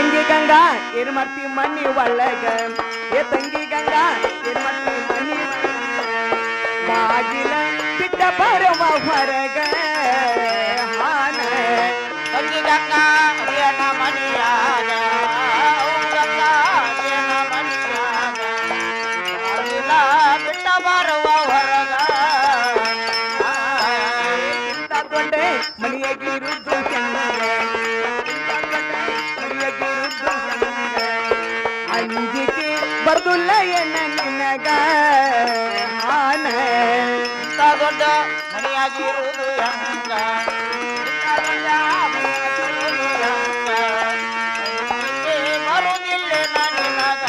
ತಂಗಿ ಗಂಗಾ ಏನ್ ಮಾಡ್ತಿ ಮನಿ ಒಳಗ ಏ ತಂಗಿ ಗಂಗಾ ಏನ್ ಮಾಡ್ತಿ ಮನಿ ಬಾಗಿಲ ಬಿಟ್ಟ ಬರುವ ಹೊರಗ ಹಾನ ತಂಗಿ ಗಂಗಾ ಏನ ಮನಿಯಾಗ ಗಂಗಾ ಏನ ಮನಿಯಾಗ ಬಾಗಿಲ ಬಿಟ್ಟ ಬರುವ ಹೊರಗ ಇಂಥ ದೊಡ್ಡ ಮನೆಯಾಗಿರುವುದು ಮನೆಯಾಗಿರುವುದು ಅಂಜಿಕೆ ಬರ್ದುಲ್ಲ ಎನ್ನ ನಿನಗ ಹಾನ ಇಂಥ ದೊಡ್ಡ ಮನೆಯಾಗಿರುವುದು ಹೆಂಗ ಬರುವುದಿಲ್ಲ ನಿನಗ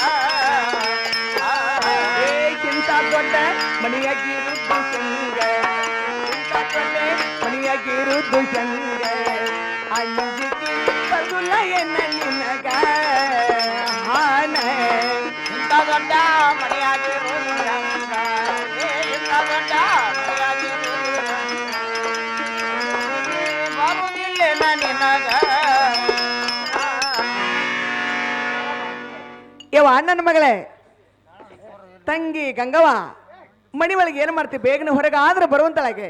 ಇಂಥ ದೊಡ್ಡ ಮನೆಯಾಗಿರುವುದು ಹೆಂಗ ಇಂಥ ದೊಡ್ಡ ಮನೆಯಾಗಿರುವುದು ಹೆಂಗ ಅಂಜಿಕೆ ಬರ್ದುಲ್ಲ ಎನ್ನ ನಿನಗ ಹಾನ ಇಂಥ ದೊಡ್ಡ ಮನೆಯಾಗಿರುವುದು ಹೆಂಗ ಇಂಥ ದೊಡ್ಡ ಮನೆಯಾಗಿರುವುದು ಬರುವುದಿಲ್ಲ ನಿನಗ ಯವ ನನ್ನ ಮಗಳೇ ತಂಗಿ ಗಂಗವ್ವ ಮನಿ ಒಳಗೆ ಏನು ಮಾಡ್ತಿ ಬೇಗನೆ ಹೊರಗೆ ಆದ್ರೆ ಬರುವಂತಳಾಗೆ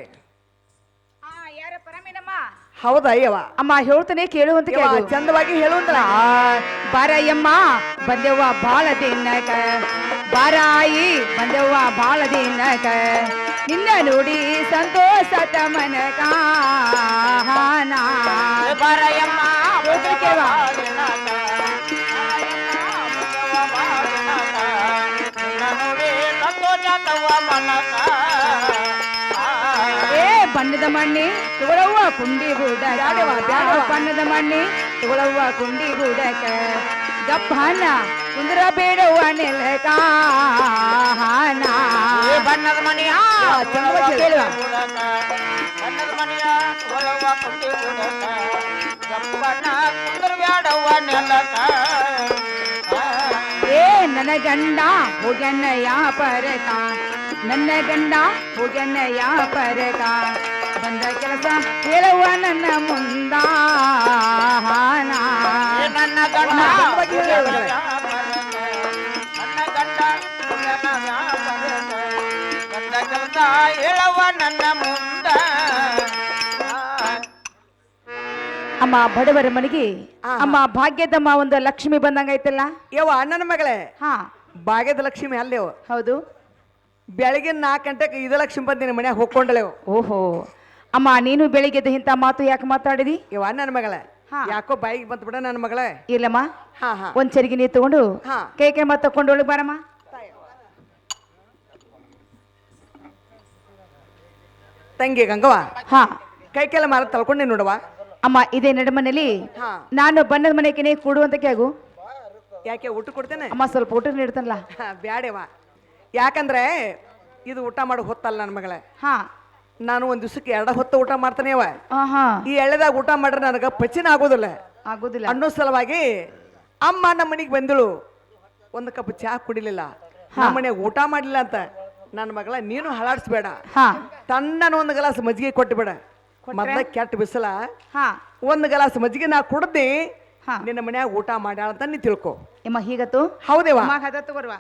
ಯಾರ ಪರಮೇನಮ್ಮ ಹೌದಾ ಯವ ಅಮ್ಮ ಹೇಳ್ತಾನೆ ಕೇಳುವಂತ ಯವ್ವ, ಕೇಳು ಚಂದವಾಗಿ ಹೇಳುವಂತಳ ಬಾರಯ್ಯಮ್ಮ ಬಂದೆವ್ವ ಬಾಳ ದಿನಕ ಬಾರಾಯಿ ಬಂದೆವ್ವ ಬಾಳ ದಿನಕ ನಿನ್ನ ನೋಡಿ ಸಂತೋಷದ ಮನಕ ಬರಯಮ್ಮ ಹೋಗ್ಲಿಕ್ಕೆವ? ನೋಡಿ ಸಂತೋಷವ ಮನಕ ಏ ಬಣ್ಣದ ಮಣ್ಣಿ ತುಗಳವ್ವ ಕುಂಡಿ ಬೂಡಕ ಬ್ಯಾಡವ್ವ, ಬ್ಯಾಡವ್ವ. ಬಣ್ಣದ ಮಣ್ಣಿ ತುಗಳವ್ವ ಕುಂಡಿ ಬೂಡಕ ಗಪ್ಪನ ಕುಂದ್ರ ಬೇಡವ್ವ ನೆಲಕ ಏ ಬಣ್ಣದ ಮನೆಯ ಚಂದವಾಗಿ ಕೇಳುವ. ಬಣ್ಣದ ಮನೆಯ ಒಳವ ಕುಂಡಿ ಗುಡಕ ಗಪ್ಪನ ಕುಂದ್ರ ಬ್ಯಾಡವ್ವ ನೆಲಕ ಏ ನನ್ನ ಗಂಡ ಹೋಗ್ಯನ್ನ ಯಾಪರಕ ನನ್ನ ಗಂಡ ಹೋಗ್ಯನ್ನ ಯಾಪರಕ ಬಂದ ಕೆಲಸ ಹೇಳುವ ನನ್ನ ಮುಂದ ಏ ನನ್ನ ಗಂಡ ವಾ, ಚಂದವಾಗಿ ಹೇಳು. ನನ್ನ ಗಂಡ ಗಂಡ ಕೆಲಸ ಹೇಳವ ನನ್ನ ಮುಂದ ಅಮ್ಮ ಬಡವರ ಮನೆಗೆ ಆಹಾ. ಅಮ್ಮ ಭಾಗ್ಯದಮ್ಮ ಒಂದು ಲಕ್ಷ್ಮಿ ಬಂದಂಗೈತಲ್ಲ ಯವ ನನ್ನ ಮಗಳೇ ಹಾ ಭಾಗ್ಯದ ಲಕ್ಷ್ಮಿ ಅಲ್ಲೇವು ಹೌದು ಬೆಳಗಿನ 4 ಗಂಟೆಗೆ 5 ಲಕ್ಷ್ಮಿ ಬಂದಿನ ಮನ್ಯಾಗ ಹೋಗ್ಕೊಂಡಳೆವು ಓಹೋ ಅಮ್ಮ ನೀನು ಬೆಳಿಗ್ಗೆದ್ದು ಇಂಥ ಮಾತು ಯಾಕೆ ಮಾತಾಡಿದಿ ಯವ ನನ್ನ ಮಗಳೇ ಹಾ. ಯಾಕೋ ಬಾಯಿಗೆ ಬಂತು ಬಿಡ ನನ್ನ ಮಗಳೇ ಇಲ್ಲಮ್ಮ ಹಾ ಹಾ ಒಂದ್ ಚರಿಗೆ ನೀರು ತಗೊಂಡು ಹಾ. ಕೈ ಮತ್ತ ತಕೊಂಡು ಒಳಗೆ ಬಾರಮ್ಮ ತಂಗಿ ಗಂಗವ್ವ ಹಾ ಕೈ ಕೆಲ ಮಾರ ತಳ್ಕೊಂಡೆ ನೋಡವ ಅಮ್ಮ ಇದೇ ನಡುಮನೆಯಲ್ಲಿ ಹಾ ನಾನು ಬಣ್ಣದ ಮನೆಗೆ ಕೊಡುವಂತ ಕೇಗು ಯಾಕೆ ಊಟ ಕೊಡ್ತೇನೆ ಅಮ್ಮ ಸ್ವಲ್ಪ ಊಟ ನೀಡ್ತಾನಲ್ಲ ಬ್ಯಾಡವ ಯಾಕಂದ್ರೆ ಇದು ಊಟ ಮಾಡೋ ಹೊತ್ತಲ್ಲ ನನ್ನ ಮಗಳೇ ಹಾ ನಾನು ಒಂದ್ ದಿವ್ಸಕ್ಕೆ 2 ಹೊತ್ತು ಊಟ ಮಾಡ್ತಾನೆ ಅವ ಹಾ ಈ ಎಳೆದಾಗ ಊಟ ಮಾಡ್ರೆ ನನಗೆ ಪಚನ ಆಗೋದಿಲ್ಲ ಆಗೋದಿಲ್ಲ ಅನ್ನೋ ಸಲುವಾಗಿ ಅಮ್ಮ ನಮ್ಮ ಮನೆಗೆ ಬಂದಳು ಒಂದು ಕಪ್ ಚಹಾ ಕುಡಿಲಿಲ್ಲ ನಮ್ಮ ಮನೆಯಾಗ ಊಟ ಮಾಡಲಿಲ್ಲ ಅಂತ ನನ್ನ ಮಗಳ ನೀನು ಹಳಾಡ್ಸ್ಬೇಡ ಹಾ ತಣ್ಣನ ಒಂದು ಗ್ಲಾಸ್ ಮಜ್ಜಿಗೆ ಕೊಟ್ಟು ಬೇಡ ಮೊದ್ಲ ಕೆಟ್ಟ ಬಿಸಿಲ ಹಾ ಒಂದು ಗ್ಲಾಸ್ ಮಜ್ಜಿಗೆ ನಾ ಕುಡ್ದಿ ಹಾ ನಿನ್ನ ಮನ್ಯಾಗ ಊಟ ಮಾಡ್ಯಾಳ ಅಂತ ನೀ ತಿಳ್ಕೊ ಅಮ್ಮ ಹೀಗತ್ತು ಹೌದೇವ ಅಮ್ಮ ಹದ ತಗೋರ್ವಾ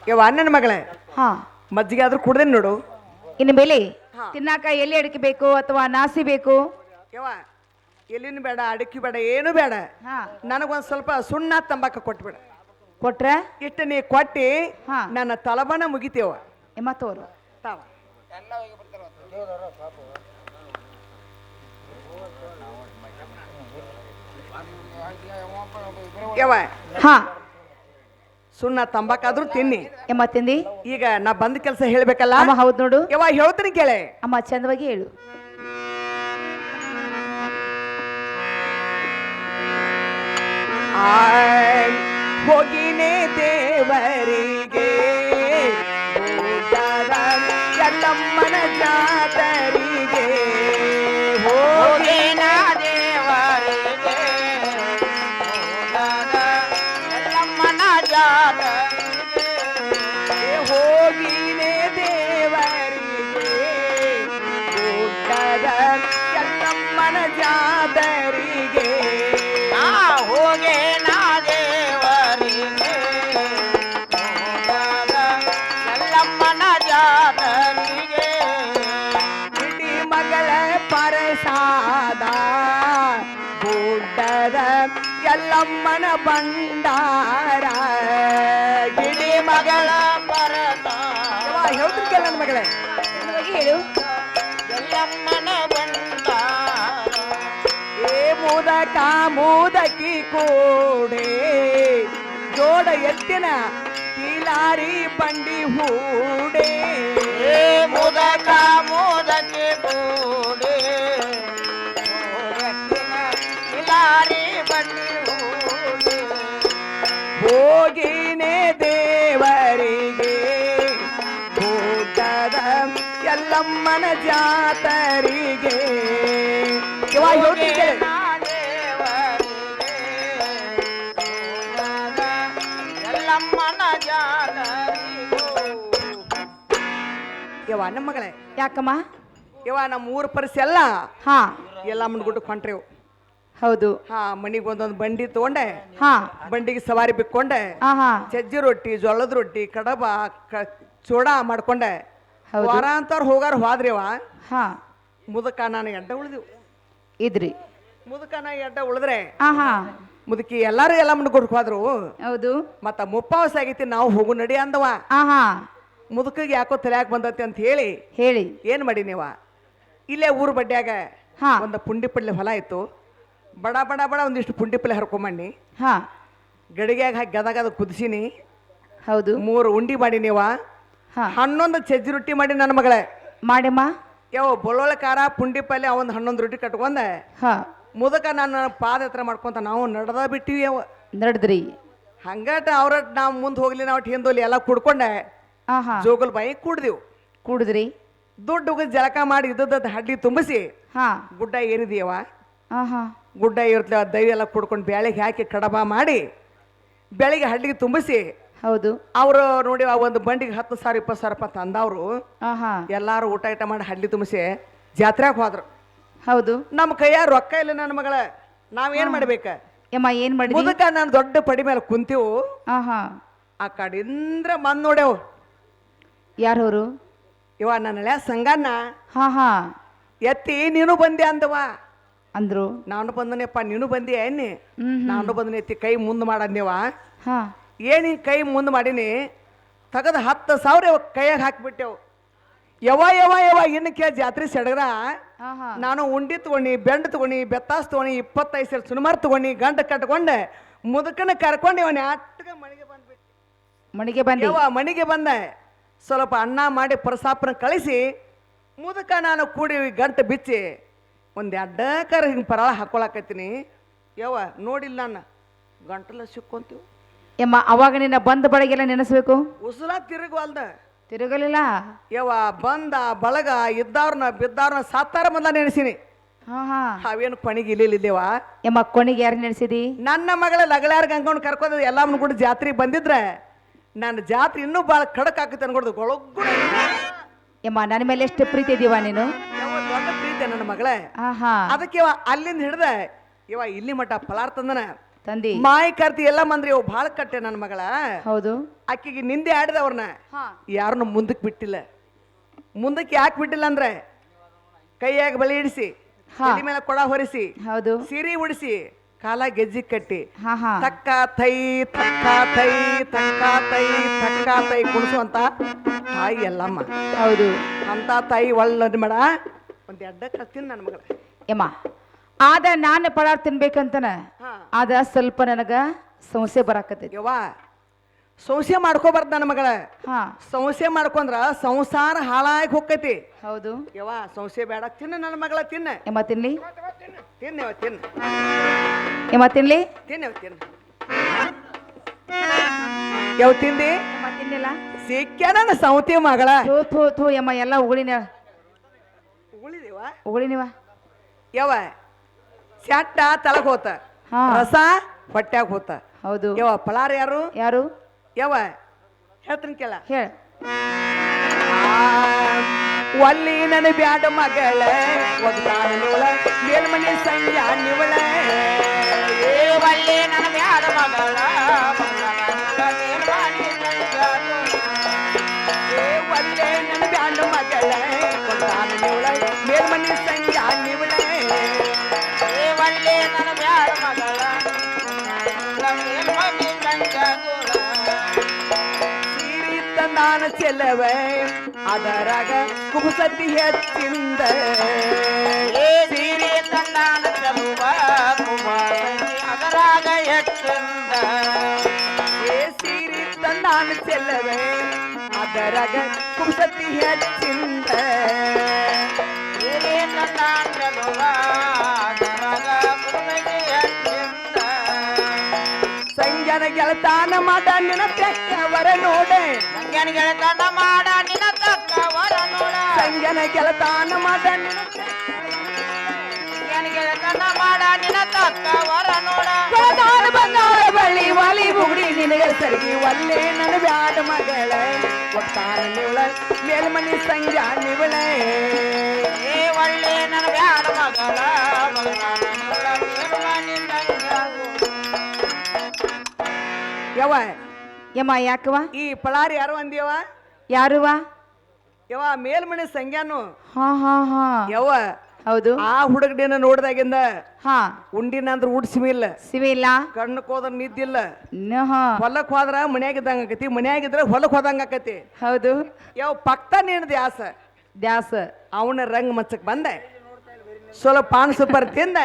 ಯವ್ವ ನನ್ನ ಮಗಳೇ ಹಾ ಮಜ್ಜಿಗೆ ಆದ್ರೂ ಕುಡ್ದೇನೆ ನೋಡು ಇನ್ನು ಮೇಲೆ ಹಾ. ತಿನ್ನಾಕ ಎಲ್ಲಿ ಅಡಿಕೆ ಬೇಕು ಅಥವಾ ನಾಸಿ ಬೇಕು ಯವ್ವ ಎಲ್ಲಿನೂ ಬೇಡ ಅಡಿಕೆ ಬೇಡ ಏನು ಬೇಡ ಹಾ ನನಗೊಂದು ಸ್ವಲ್ಪ ಸುಣ್ಣ ತಂಬಾಕ ಕೊಟ್ಬಿಡ ಕೊಟ್ರ ಇಷ್ಟ ನೀ ಕೊಟ್ಟಿ ಹಾ. ನನ್ನ ತಲಬನ ಮುಗಿತೇವ ಎಮ್ಮ ತೋರು ತಾವ ಯವ್ವ ಹಾ ಸುಣ್ಣ ತಂಬಾಕಾದ್ರೂ ತಿನ್ನಿ ಎಮ್ಮ ತಿಂದಿ ಈಗ ನಾ ಬಂದ ಕೆಲಸ ಹೇಳ್ಬೇಕಲ್ಲ ಅಮ್ಮ ಹೌದ್ ನೋಡು ಯವ್ವ ಹೇಳ್ತೀನಿ ಕೇಳೆ ಅಮ್ಮ ಚಂದವಾಗಿ ಹೇಳು ಹೋಗಿನೇ ದೇವರಿಗೆ ಎಲ್ಲಮ್ಮನ ಜಾತರಿಗೆ ಹೋಗಿನ ದೇವರಿಗೆ ಎಲ್ಲಮ್ಮನ ಜಾತರಿಗೆ ಹೋಗಿನೇ ದೇವರಿಗೆ ಎಲ್ಲಮ್ಮನ ಪ್ರಸಾದ ಗುಡ್ಡದ ಎಲ್ಲಮ್ಮನ ಭಂಡಾರ ಗಿಳಿ ಮಗಳ ಹೇಳ್ತಿರ್ಕಲ್ಲ ನನ್ನ ಮಗಳೇ ಹೋಗಿ ಹೇಳು. ಎಲ್ಲಮ್ಮನ ಬಂದಾರ ಏ ಮೋದಕಿ ಕೂಡೆ ಜೋಡ ಎತ್ತಿನ ಕೀಲಾರಿ ಬಂಡಿ ಹೂಡೆ ಮೋದಕ್ಕೆ ಕೂಡಿ ಇಲಾರಿ ಬನ್ನಿ ಹೂಡಿ ಹೋಗಿನೇ ದೇವರಿಗೆ ಗುಡ್ಡದ ಎಲ್ಲಮ್ಮನ ಜಾತರಿಗೆ ಇವಾಗ ಹೇಳ್ತಿದ್ದೆ ಎಲ್ಲಮ್ಮನ ಜಾಲರಿಗೂ ಯವ್ವ ನಮ್ಮ ಮಗಳೇ ಯಾಕಮ್ಮ? ಯವ್ವ ನಮ್ಮ ಊರ ಪರಿಸಿ ಎಲ್ಲ ಹಾ ಎಲ್ಲಮ್ಮನ ಗುಡ್ಡಕ್ಕೆ ಹೊಂಟ್ರೆವು. ಹೌದು. ಹಾ ಮನಿಗೆ ಒಂದೊಂದು ಬಂಡಿ ತಗೊಂಡೆ, ಹಾ ಬಂಡಿಗೆ ಸವಾರಿ ಬಿಕ್ಕೊಂಡೆ, ಆಹಾ ಸಜ್ಜಿ ರೊಟ್ಟಿ ಜೋಳದ ರೊಟ್ಟಿ ಕಡಬ ಚೂಡ ಮಾಡ್ಕೊಂಡೆ. ಹೌದು. ವಾರ ಅಂತವ್ರು ಹೋಗಾರ ಹೋದ್ರಿವ ಹಾ ಮುದಕ ನಾನು ಎಡ್ಡ ಉಳಿದೆವು. ಇದ್ರಿ. ಮುದಕ ನಾ ಎಡ್ಡ ಉಳಿದ್ರೆ ಆಹಾ ಮುದುಕಿ ಎಲ್ಲಾರು ಎಲ್ಲಮ್ಮನ ಗುಡ್ಡಕ್ಕೆ ಹೋದ್ರು. ಹೌದು. ಮತ್ತ ಮುಪ್ಪಾವಸ ಆಗೈತಿ ನಾವು ಹೋಗು ನಡಿ ಅಂದವ. ಆಹಾ ಮುದುಕಿಗೆ ಯಾಕೋ ತಲೆಯಾಗ ಬಂದತಿ ಅಂತ ಹೇಳಿ ಹೇಳಿ ಏನ್ ಮಾಡಿ ನೀವ ಇಲ್ಲೇ ಊರು ಬಡ್ಡ್ಯಾಗ ಹಾ ಒಂದು ಪುಂಡಿ ಪಲ್ಲೆ ಹೊಲ ಇತ್ತು. ಬಡ ಬಡ ಬಡ ಒಂದಿಷ್ಟು ಪುಂಡಿ ಪಲ್ಲೆ ಹರ್ಕೊಂಬಣ್ಣಿ ಹಾ ಗಡಿಗ್ಯಾಗ ಹಾಕಿ ಗದಗದ ಕುದಿಸಿನಿ. ಹೌದು. 3 ಉಂಡಿ ಮಾಡಿ ನೀವ ಹಾ 11 ಸಜ್ಜಿ ರೊಟ್ಟಿ ಮಾಡಿ ನನ್ನ ಮಗಳೇ. ಮಾಡಮ್ಮ. ಯಾವ ಬೊಳ್ಳೊಳ್ಳೆ ಖಾರ ಪುಂಡಿ ಪಲ್ಲೆ ಒಂದು 11 ರೊಟ್ಟಿ ಕಟ್ಕೊಂಡೆ. ಹಾ ಮುದಕ ನಾನು ಪಾದಯಾತ್ರೆ ಮಾಡ್ಕೊಂತ ನಾವು ನಡೆದ ಬಿಟ್ಟಿವಿ. ಅವ ನಡ್ದ್ರಿ. ಹಂಗಾಟ ಅವ್ರ ನಾವು ಮುಂದೆ ಹೋಗ್ಲಿ ನಾವು ಹಿಂದೋಲಿ ಎಲ್ಲ ಕುಡ್ಕೊಂಡೆ ಆಹಾ ಜೋಗಲ್ ಬಾಯಿ ಕುಡ್ದೆವು. ಕುಡಿದ್ರಿ. ದುಡ್ಡು ಹೋಗಿ ಜಳಕ ಮಾಡಿ ಇದ್ದದ ಹಡ್ಲಿ ತುಂಬಿಸಿ ಹಾ ಗುಡ್ಡ ಏರಿದೀಯವ. ಆಹಾ ಗುಡ್ಡ ಇರ್ತೇವೆ ದೈವ ಎಲ್ಲ ಕುಡ್ಕೊಂಡು ಬ್ಯಾಳಿಗೆ ಹಾಕಿ ಕಡಬ ಮಾಡಿ ಬೆಳಿಗ್ಗೆ ಹಡ್ಲಿಗೆ ತುಂಬಿಸಿ ಹೌದು. ಅವರು ನೋಡಿ ಆ ಒಂದು ಬಂಡಿಗೆ 10,000 20,000 ರೂಪಾಯಿ ತಂದವ್ರು. ಆಹಾ ಎಲ್ಲಾರು ಊಟ ಮಾಡಿ ಹಡ್ಲಿ ತುಂಬಿಸಿ ಜಾತ್ರೆಗೆ ಹೋದ್ರು. ಹೌದು. ನಮ್ಮ ಕೈಯಾಗ ರೊಕ್ಕ ಇಲ್ಲ ನನ್ನ ಮಗಳ. ನಾವೇನ್ ಮಾಡ್ಬೇಕ? ಯಮ್ಮ ಏನ್ ಮಾಡಿದ್ರಿ? ಮುದಕ ನಾನು ದೊಡ್ಡ ಪಡಿ ಮೇಲೆ ಕುಂತೀವು. ಆಹಾ ಆ ಕಡಿಂದ್ರ ಬಂದ್ ನೋಡ್ಯವು. ಯಾರವರು? ಇವ ನನ್ನ ಹಳೆ ಸಂಗಣ್ಣ ಹಾ ಹಾ ಎತ್ತಿ ನೀನು ಬಂದೆ ಅಂದವ. ಅಂದ್ರು. ನಾನು ಬಂದನೆಪ್ಪ ನೀನು ಬಂದಿ ಎಣ್ಣಿ. ಹ್ಮ್ ನಾನು ಬಂದನೆ ಎತ್ತಿ ಕೈ ಮುಂದೆ ಮಾಡಂದೇವ. ಹಾ ಏನಿ ಕೈ ಮುಂದೆ ಮಾಡೀನಿ ತಗದ 10,000 ಕೈಯಾಗ ಹಾಕಿಬಿಟ್ಟೆವು. ಯವ ಯವ ಯವ ಇನ್ನು ಕೇಳಿ ಜಾತ್ರೆ ಸಡಗ್ರ ಆಹಾ ನಾನು ಉಂಡಿ ತಗೊಂಡು ಬೆಂಡ್ ತಗೊಂಡು ಬೆತ್ತಾಸ್ ತಗೊಂಡು 25 ಸೇರು ಸುಮಾರು ತಗೊಂಡು ಗಂಡ ಕಟ್ಕೊಂಡೆ ಮುದುಕನ ಕರ್ಕೊಂಡು ಇವನ್ ಆಟಗ ಮನೆಗೆ ಬಂದ್ಬಿಟ್ಟು ಮನೆಗೆ ಬಂದಿ. ಯವ ಮನೆಗೆ ಬಂದೆ. ಸ್ವಲ್ಪ ಅನ್ನ ಮಾಡಿ ಪ್ರಸಾಪನ ಕಳಿಸಿ ಮುದುಕ ನಾನು ಕೂಡಿ ಗಂಟು ಬಿಚ್ಚಿ ಒಂದು ಅಡ್ಡಕರ ಹಿಂಗೆ ಪರಾಳ ಹಾಕೊಳಕತ್ತೀನಿ. ಯವ ನೋಡಿಲ್ಲ ನಾನು ಗಂಟಲ ಸಿಕ್ಕೊಂತೀವಿ. ಯಮ್ಮ ಅವಾಗ ನಿನ್ನ ಬಂದ ಬಳಿಗೆಲ್ಲ ನೆನೆಸ್ಬೇಕು. ಉಸುಲ ತಿರುಗವಲ್ದ ತಿರುಗಲಿಲ್ಲ. ಯವ ಬಂದ ಬಳಗ ಇದ್ದವ್ರನ್ನ ಬಿದ್ದವ್ರನ್ನ ಸತ್ತಾರ ಮೊದಲ ನೆನೆಸಿನಿ. ಹಾ ಹಾ ಅವೇನು ಕೊನೆಗೆ ಇಲ್ಲಿದ್ದೇವ. ಯಮ್ಮ ಕೊನೆಗೆ ಯಾರು ನೆನೆಸಿದಿ? ನನ್ನ ಮಗಳ ಲಗಳಾರ ಗಂಗವ್ನ ಕರ್ಕೊಂಡು ಎಲ್ಲಮ್ಮನ ಕೂಡ ಜಾತ್ರೆಗೆ ಬಂದಿದ್ರೆ ನನ್ನ ಜಾತ್ರೆ ಇನ್ನೂ ಭಾಳ ಖಡಕ್ ಆಕತ್ತೆ ಅನ್ಕೊಡ್ದು. ಗೊಳಗ್ಗು ಯಮ್ಮ ನನ್ನ ಮೇಲೆ ಎಷ್ಟು ಪ್ರೀತಿ ಇದೀವ ನೀನು? ದೊಡ್ಡ ಪ್ರೀತಿ ನನ್ನ ಮಗಳೇ. ಆಹಾ ಅದಕ್ಕೆ ಇವ ಅಲ್ಲಿಂದ ಹಿಡ್ದ ಇವ ಇಲ್ಲಿ ಮಠ ಫಲಾರ್ ತಂದನ ತಂದಿ. ಮಾಯಿ ಕರ್ತಿ ಎಲ್ಲ ಮಂದ್ರಿ ಇವ್ ಭಾಳ ಕಟ್ಟೆ ನನ್ನ ಮಗಳ. ಹೌದು. ಆಕಿಗೆ ನಿಂದೆ ಆಡಿದವ್ರನ್ನ ಯಾರನ್ನು ಮುಂದಕ್ಕೆ ಬಿಟ್ಟಿಲ್ಲ. ಮುಂದಕ್ಕೆ ಯಾಕೆ ಬಿಟ್ಟಿಲ್ಲ ಅಂದ್ರೆ ಕೈಯಾಗ ಬಳಿ ಇಡಿಸಿ ತಲೆ ಮೇಲೆ ಕೊಡ ಹೊರಿಸಿ ಹೌದು. ಸೀರೆ ಉಡಿಸಿ ಕಾಲ ಗೆಜ್ಜಿ ಕಟ್ಟಿ ಹಾ ಹಾ ತಕ್ಕ ತೈ ತಕ್ಕ ತೈ ತಕ್ಕ ತೈ ತಕ್ಕ ತೈ ಕುಣಿಸುವಂತ ತಾಯಿ ಎಲ್ಲಮ್ಮ. ಹೌದು. ಅಂತ ತಾಯಿ ಒಳ್ಳೆ ಮೇಡ ಒಂದ್ ಎಡ್ಡ ಕತ್ತೀನಿ ನನ್ನ ಮಗಳ. ಯಮ್ಮ ಆದ ನಾನು ಪಳಾರ್ ತಿನ್ಬೇಕಂತನ ಆದ ಸ್ವಲ್ಪ ನನಗ ಸಮಸ್ಯೆ ಬರಾಕತ್ತೈತಿ. ಯವ್ವ ಸಂಶಯ ಮಾಡ್ಕೋಬಾರ್ದು ನನ್ನ ಮಗಳ. ಹಾ ಸಂಶಯ ಮಾಡ್ಕೊಂಡ್ರ ಸಂಸಾರ ಹಾಳಾಗಿ ಹೋಗ್ತೈತಿ. ಹೌದು. ಯವ್ವ ಸಂಶಯ ಬೇಡ ತಿನ್ನ ನನ್ನ ಮಗಳ ತಿನ್ನ. ಯಮ್ಮ ತಿನ್ಲಿ. ತಿನ್ನವ ತಿನ್ನ ಯಮ್ಮ ತಿನ್ಲಿ. ತಿನ್ನವ ತಿನ್ನ ಯಾವ ತಿಂದಿ? ಯಮ್ಮ ತಿನ್ನಿಲ್ಲ. ಸಿಕ್ಕ ನನ್ನ ಸೌತಿ ಮಗಳ. ಥೂ ಥೂ ಥೂ ಯಮ್ಮ ಎಲ್ಲ ಉಗುಳಿನ ಉಳಿದಿವ ಉಗುಳಿನಿವ. ಯವ ಚಟ್ಟ ತಳಗ್ ಹೋತ ಹಾ ರಸ ಹೊಟ್ಯಾಗ ಹೋತ. ಹೌದು. ಯವ ಪಳಾರ ಯಾರು? ಯಾರು? ಯವ ಹೇಳ್ತೀನಿ ಕೇಳ. ಹೇಳ. ಒಲ್ಲಿ ನನ್ನ ಬ್ಯಾಡ ಮಗಳ ಒಗ್ದಾನ ನಿವಳ ಮೇಲ್ಮನೆ ಸಂಜಾ ನಿವಳ ಒಳ್ಳೆ ನನ್ನ ಬ್ಯಾಡ ಮಗಳ ಒಲ್ಲೆ ನನ್ನ ಬ್ಯಾಡ ಮಗಳ ಒಗ್ದಾನ ನಿವಳ ಮೇಲ್ಮನೆ ಸಂಜಾ ನಿವಳ ಚೆಲ್ಲವೆ ಅದರಾಗ ಕುಬುಸತಿ ಹೆಚ್ಚಿಂದ ಏ ಸೀರೆ ತಂದಾನ ಚೆಲುವ ಕುಮಾರಿ ಅದರಾಗ ಹೆಚ್ಚಿಂದ ಏ ಸೀರೆ ತಂದಾನ ಚೆಲ್ಲವೆ ಅದರಾಗ ಕುಬುಸತಿ ಹೆಚ್ಚಿಂದ ಸೀರೆ ತಂದಾನ ಚೆಲುವ ಅದರಾಗ ಕುಮಾರಿ ಹೆಚ್ಚಿಂದ ಸಂಜನ ಗೆಳತಾನ ಮಾಡ ನಿನ್ನ ತೆಕ್ಕವರ ನೋಡೆ ಸಂಜನ ಗೆಳತನ ಮಾಡ ನಿನ್ನ ತಕ್ಕವರ ನೋಡ ಸಂಜನ ಗೆಳತಾನ ಮಾಡ ನಿನ್ನ ಸಂಜನ ಗೆಳತನ ಮಾಡ ನಿನ್ನ ತಕ್ಕವರ ನೋಡ ಕೊಡದಾನ ಬಂಗಾರ ಬಳ್ಳಿ ವಾಲಿ ಬುಗುಡಿ ನಿನಗೆ ಸರಿಗೆ ಒಲ್ಲೆ ನನ್ನ ಬ್ಯಾಡ ಮಗಳ ಒಟ್ಟಾನ ನಿವಳ ಮೇಲ್ಮನಿ ಸಂಜಾ ನಿವಳ ಏ ಒಳ್ಳೆ ನನ್ನ ಬ್ಯಾಡ ಮಗಳ ಮಗಳ ನಿರ್ಮಣಿ ಸಂಗಾಗು. ಯವ ಯಮ್ಮ ಯಾಕವ ಈ ಪಳಾರಿ ಯಾರು ಅಂದ್ಯವ ಯಾರುವ ಯವ ಮೇಲ್ಮನಿ ಸಂಜ್ಞಾನು ಹಾ ಹಾ ಹಾ ಯವ ಹೌದು ಆ ಹುಡುಗಡಿನ ನೋಡ್ದಾಗಿಂದ ಹಾ ಉಂಡಿನ ಅಂದ್ರ ಉಡ್ಸಿಮಿಲ್ಲ ಸಿವಿಲ್ಲ ಕಣ್ಣಕ್ ಹೋದ್ರ ನಿದ್ದಿಲ್ಲ ಹಾ ಹೊಲಕ್ ಹೋದ್ರ ಮನ್ಯಾಗಿದ್ದಂಗ ಆಕತಿ ಮನ್ಯಾಗಿದ್ರ ಹೊಲಕ್ ಹೋದಂಗ ಆಕತಿ ಹೌದು ಯಾವ ಪಕ್ತ ನೀನ್ ದ್ಯಾಸ ದ್ಯಾಸ ಅವನ ರಂಗ್ ಮಚ್ಚಕ್ ಬಂದೆ ಸ್ವಲ್ಪ ಪಾನ್ ಸೂಪರ್ ತಿಂದ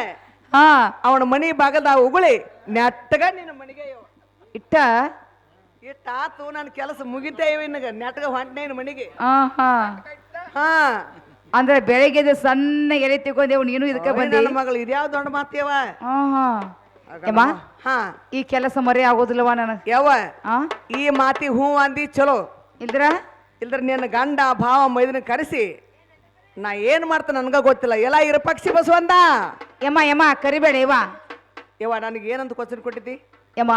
ಹಾ ಅವನ ಮನಿ ಬಾಗದ ಉಗುಳಿ ನೆಟ್ಟಗ ನಿನ್ನ ಮನಿಗೆ ಯವ್ವ. ಇಟ್ಟ ಇಟ್ಟಾತು ನನ್ನ ಕೆಲಸ ಮುಗಿತೇವೆ ಇನ್ನಗ ನೆಟ್ಟಗ ಹೊಂಟನೇನು ಮನಿಗೆ ಹಾ ಹಾ ಹಾ ಅಂದ್ರೆ ಬೆಳಗ್ಗೆ ಸಣ್ಣ ಎಲೆ ತಿಳ್ಕೊಂಡೆವು ನೀನು ಇದಕ್ಕೆ ಬಂದಿ ನನ್ನ ಮಗಳು ಇದ್ಯಾವ ದೊಡ್ಡ ಮಾತೇವ ಹಾ ಹಾ ಯಮ್ಮ ಹಾ ಈ ಕೆಲಸ ಮರೆ ಆಗೋದಿಲ್ಲವಾ ನನಗೆ ಯಾವ ಆ ಈ ಮಾತಿ ಹೂ ಅಂದಿ ಚಲೋ ಇಲ್ದ್ರ ಇಲ್ದ್ರ ನಿನ್ನ ಗಂಡ ಭಾವ ಮೈದನ ಕರೆಸಿ ನಾ ಏನ್ ಮಾಡ್ತಾನ ನನ್ಗ ಗೊತ್ತಿಲ್ಲ ಎಲ್ಲ ಇರ ಪಕ್ಷಿ ಬಸವಂದ ಯಮ್ಮ ಯಮ್ಮ ಕರಿಬೇಡ ಯವ್ವ ಯವ್ವ ನನಗೆ ಏನಂತ ಕ್ವಶನ್ ಕೊಟ್ಟಿದ್ದಿ ಯಮ್ಮ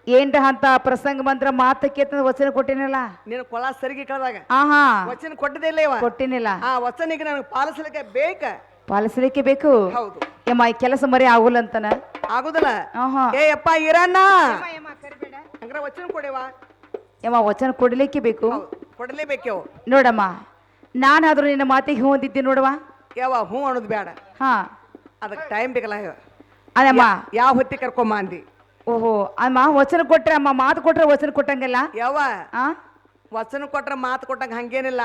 ಏನ್ರ ಅಂತ ಪ್ರಸಂಗ ಬಂದ್ರ ಮಾತಕ್ಕೆ ವಚನ ಕೊಟ್ಟಿನಿಲ್ಲ ನೀನು ಕೊಳ ಸರಿಗೆ ಕಳೆದಾಗ ಆಹಾ ವಚನ ಕೊಟ್ಟಿದ್ದೇ ಇಲ್ಲ ಇವ ಕೊಟ್ಟಿನಿಲ್ಲ ಆ ವಚನಿಗೆ ನನಗೆ ಪಾಲಿಸಲಿಕ್ಕೆ ಬೇಕ ಪಾಲಿಸಲಿಕ್ಕೆ ಬೇಕು ಹೌದು ಯಮ್ಮ ಈ ಕೆಲಸ ಮರೆ ಆಗುಲ್ಲ ಅಂತನ ಆಗುದಿಲ್ಲ ಆಹಾ ಏ ಅಪ್ಪ ಇರಣ್ಣ ಹಂಗಾರ ವಚನ ಕೊಡಿವ ಯಮ್ಮ ವಚನ ಕೊಡ್ಲಿಕ್ಕೆ ಬೇಕು ಹೌದು ಕೊಡಲೇಬೇಕ್ಯವ ನೋಡಮ್ಮ ನಾನಾದ್ರೂ ನಿನ್ನ ಮಾತಿಗೆ ಹ್ಞೂ ಅಂದಿದ್ದೆ ನೋಡುವ ಯಾವ ಹ್ಞೂ ಅನ್ನೋದು ಬೇಡ ಹಾ ಅದಕ್ಕೆ ಟೈಮ್ ಬೇಕಲ್ಲ ಅದಮ್ಮ ಯಾವ ಹೊತ್ತಿ ಕರ್ಕೊಂಬ ಅಂದಿ ಓಹೋ ಅಮ್ಮ ವಚನ ಕೊಟ್ರೆ ಅಮ್ಮ ಮಾತು ಕೊಟ್ರೆ ವಚನ ಕೊಟ್ಟಂಗಲ್ಲ ಯಾವ ಆ ವಚನ ಕೊಟ್ರ ಮಾತು ಕೊಟ್ಟಂಗ ಹಂಗೇನಿಲ್ಲ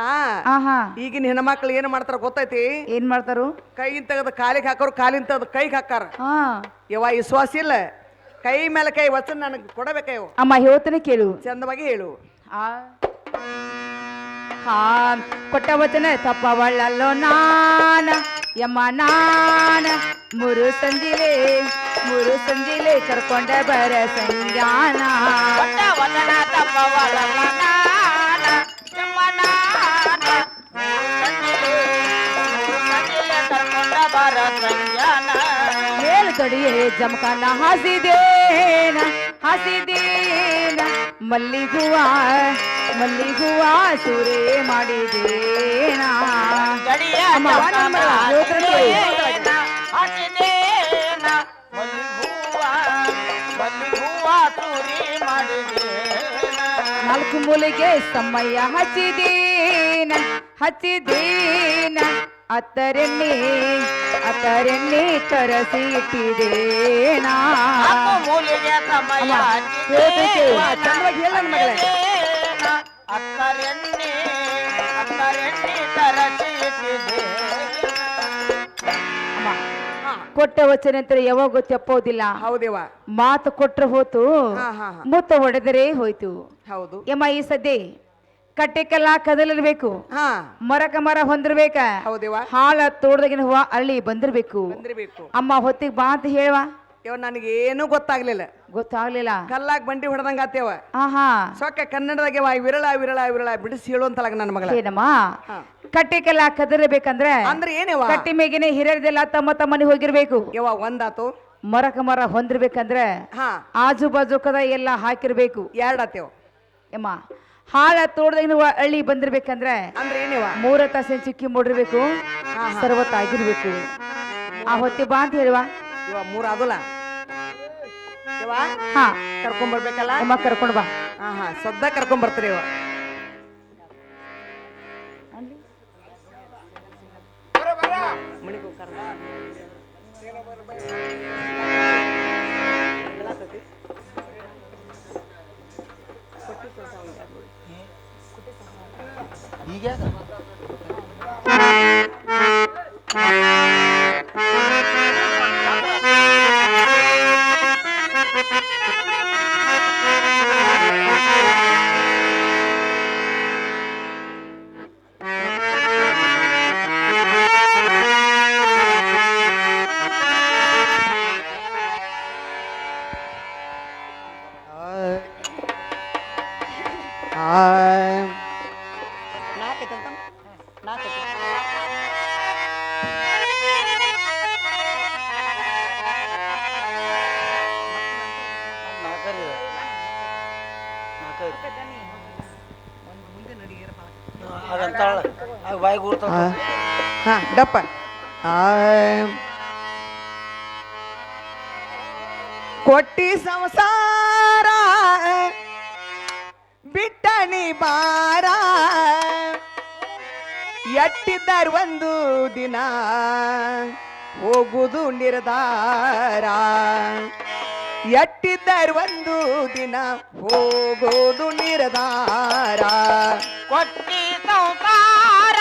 ಆಹಾ ಈಗಿನ ಹೆಣ್ಮಕ್ಳು ಏನ್ ಮಾಡ್ತಾರ ಗೊತ್ತೈತಿ ಏನ್ ಮಾಡ್ತಾರು ಕೈಯಿಂದ ತೆಗೆದು ಕಾಲಿಗೆ ಹಾಕೋರು ಕಾಲಿನ ತೆಗೆದು ಕೈಗೆ ಹಾಕಾರ ಹಾ ಯವ ವಿಶ್ವಾಸ ಇಲ್ಲ ಕೈ ಮೇಲೆ ಕೈ ವಚನ ನನಗೆ ಕೊಡಬೇಕ ಇವು ಅಮ್ಮ ಹೇಳ್ತಾನೆ ಕೇಳು ಚಂದವಾಗಿ ಹೇಳು ಆ ಹಾ ಕೊಟ್ಟ ವಚನ ತಪ್ಪವಳ್ಳಲ್ಲೋ ನಾನ ಯಮ್ಮ ನಾನ ಮೂರು ಸಂಜಿಲೆ ಕರ್ಕೊಂಡ ಬರ ಸಂಜಾನ ಒಟ್ಟ ವಚನ ತಪ್ಪವಳಲ್ಲ ನಾನ ಯಮ್ಮನಾನ ಸಂಜಿಲೆ ಕರ್ಕೊಂಡ ಬರ ಸಂಜಾನ ಮೇಲು ತೊಡಿಯೇ ಜಮಖಾನ ಹಾಸಿದೇನ ಮಲ್ಲಿಗುವ ಸೂರೆ ಮಾಡಿದೇನ ಗಡಿಯ ಅಮ್ಮ, ಜಮಖಾನ ಯೋಚನೆ ಮಾಡಿ. ಹಾಸಿದೇನ ಮಲ್ಲಿಗೂವ ಚೂರಿ ಮಾಡಿದೇನ ನಾಲ್ಕು ಮೂಲೆಗೆ ಸಮಯ ಹಚ್ಚಿದೇನ ಅತ್ತರೆಣ್ಣೆ ತರಸಿ ಇಟ್ಟಿದೇನಾ ನಾಲ್ಕು ಮೂಲೆಗೆ ಸಮಯ ಚಂದವಾಗಿ ಹೇಳ ನನ್ನ ಮಗಳೇ ಅತ್ತರೆಣ್ಣೆ ತರಸಿ ಇಟ್ಟಿದೆ ಅಮ್ಮ ಕೊಟ್ಟ ವಚನ ಅಂತ ಯಾವಾಗ ತಪ್ಪೋದಿಲ್ಲ ಹೌದೇವ ಮಾತು ಕೊಟ್ರೆ ಹೋತು ಹಾ ಹಾ ಹಾ ಮುತ್ತ ಹೊಡೆದರೆ ಹೋಯ್ತು ಹೌದು ಯಮ್ಮ ಈ ಸದ್ದೆ ಕಟ್ಟಿಕಲ್ಲ ಕದಲಿರ್ಬೇಕು ಹಾ ಮರ ಹೊಂದಿರ್ಬೇಕ ಹೌದೇವ ಹಾಳ ತೋಟದಾಗಿನ ಹೂವ ಅಳ್ಳಿ ಬಂದಿರ್ಬೇಕು ಬಂದಿರ್ಬೇಕು ಅಮ್ಮ ಹೊತ್ತಿಗೆ ಬಾ ಅಂತ ಹೇಳುವ ಇವ ನನಗೇನು ಗೊತ್ತಾಗ್ಲಿಲ್ಲ ಗೊತ್ತಾಗ್ಲಿಲ್ಲ ಕಲ್ಲಾಗ ಬಂಡಿ ಹೊಡೆದಂಗ ಆತೇವ ಆಹಾ ಸೊಕ್ಕ ಕನ್ನಡದಾಗೆ ವಿರಳ ಬಿಡಿಸಿ ಹೇಳುವಂತಲಾಗ ನನ್ನ ಮಗಳ ಏನಮ್ಮ ಹಾ. ಕಟ್ಟಿಕಲ್ಲ ಕದಲಿರ್ಬೇಕಂದ್ರೆ ಅಂದ್ರೆ ಏನೇವ ಕಟ್ಟಿ ಮೇಗಿನ ಹಿರಿಯರ್ದೆಲ್ಲ ತಮ್ಮ ಮನೆ ಹೋಗಿರ್ಬೇಕು ಯವ ಒಂದಾತು ಮರ ಹೊಂದಿರ್ಬೇಕಂದ್ರೆ ಹಾ ಆಜು ಬಾಜು ಕದ ಎಲ್ಲ ಹಾಕಿರ್ಬೇಕು ಎರಡಾತೇವ ಯಮ್ಮ ಹಾಳ ತೋಟದಾಗಿನ ಹಳ್ಳಿ ಬಂದಿರ್ಬೇಕಂದ್ರೆ ಅಂದ್ರೆ ಏನೇವ 3 ತಾಸಿನ ಚಿಕ್ಕಿ ಮೂಡಿರ್ಬೇಕು ಸರ್ವತ್ತಾಗಿರ್ಬೇಕು ಆ ಹೊತ್ತಿ ಬಾ ಅಂತ ಹೇಳುವ ಇವ ಮೂರ್ ಅದಲ್ಲ ಇವ ಹಾ ಕರ್ಕೊಂಡ್ ಬರ್ಬೇಕಲ್ಲ ಅಮ್ಮ ಕರ್ಕೊಂಡು ಬಾ ಹಾ ಹಾ ಸದ್ದ ಕರ್ಕೊಂಡ್ ಬರ್ತೀರಿ ಇವ ಮನಿಗ್ ಹೋಗ್ ಕರ್ದ. ಬಾಯಿ ಕೂಡ್ತಾವ ಹಾ ಡಪ್ಪ ಕೊಟ್ಟಿ ಸಂಸಾರ ಬಿಟ್ಟನಿ ಬಾರ ಎಟ್ಟಿದ್ದಾರ ಒಂದು ದಿನ ಹೋಗುವುದು ನಿರ್ಧಾರ ಎಟ್ಟಿದ್ದಾರ ಒಂದು ದಿನ ಹೋಗೋದು ನಿರ್ಧಾರ ಕೊಟ್ಟಿ ಸಂಸಾರ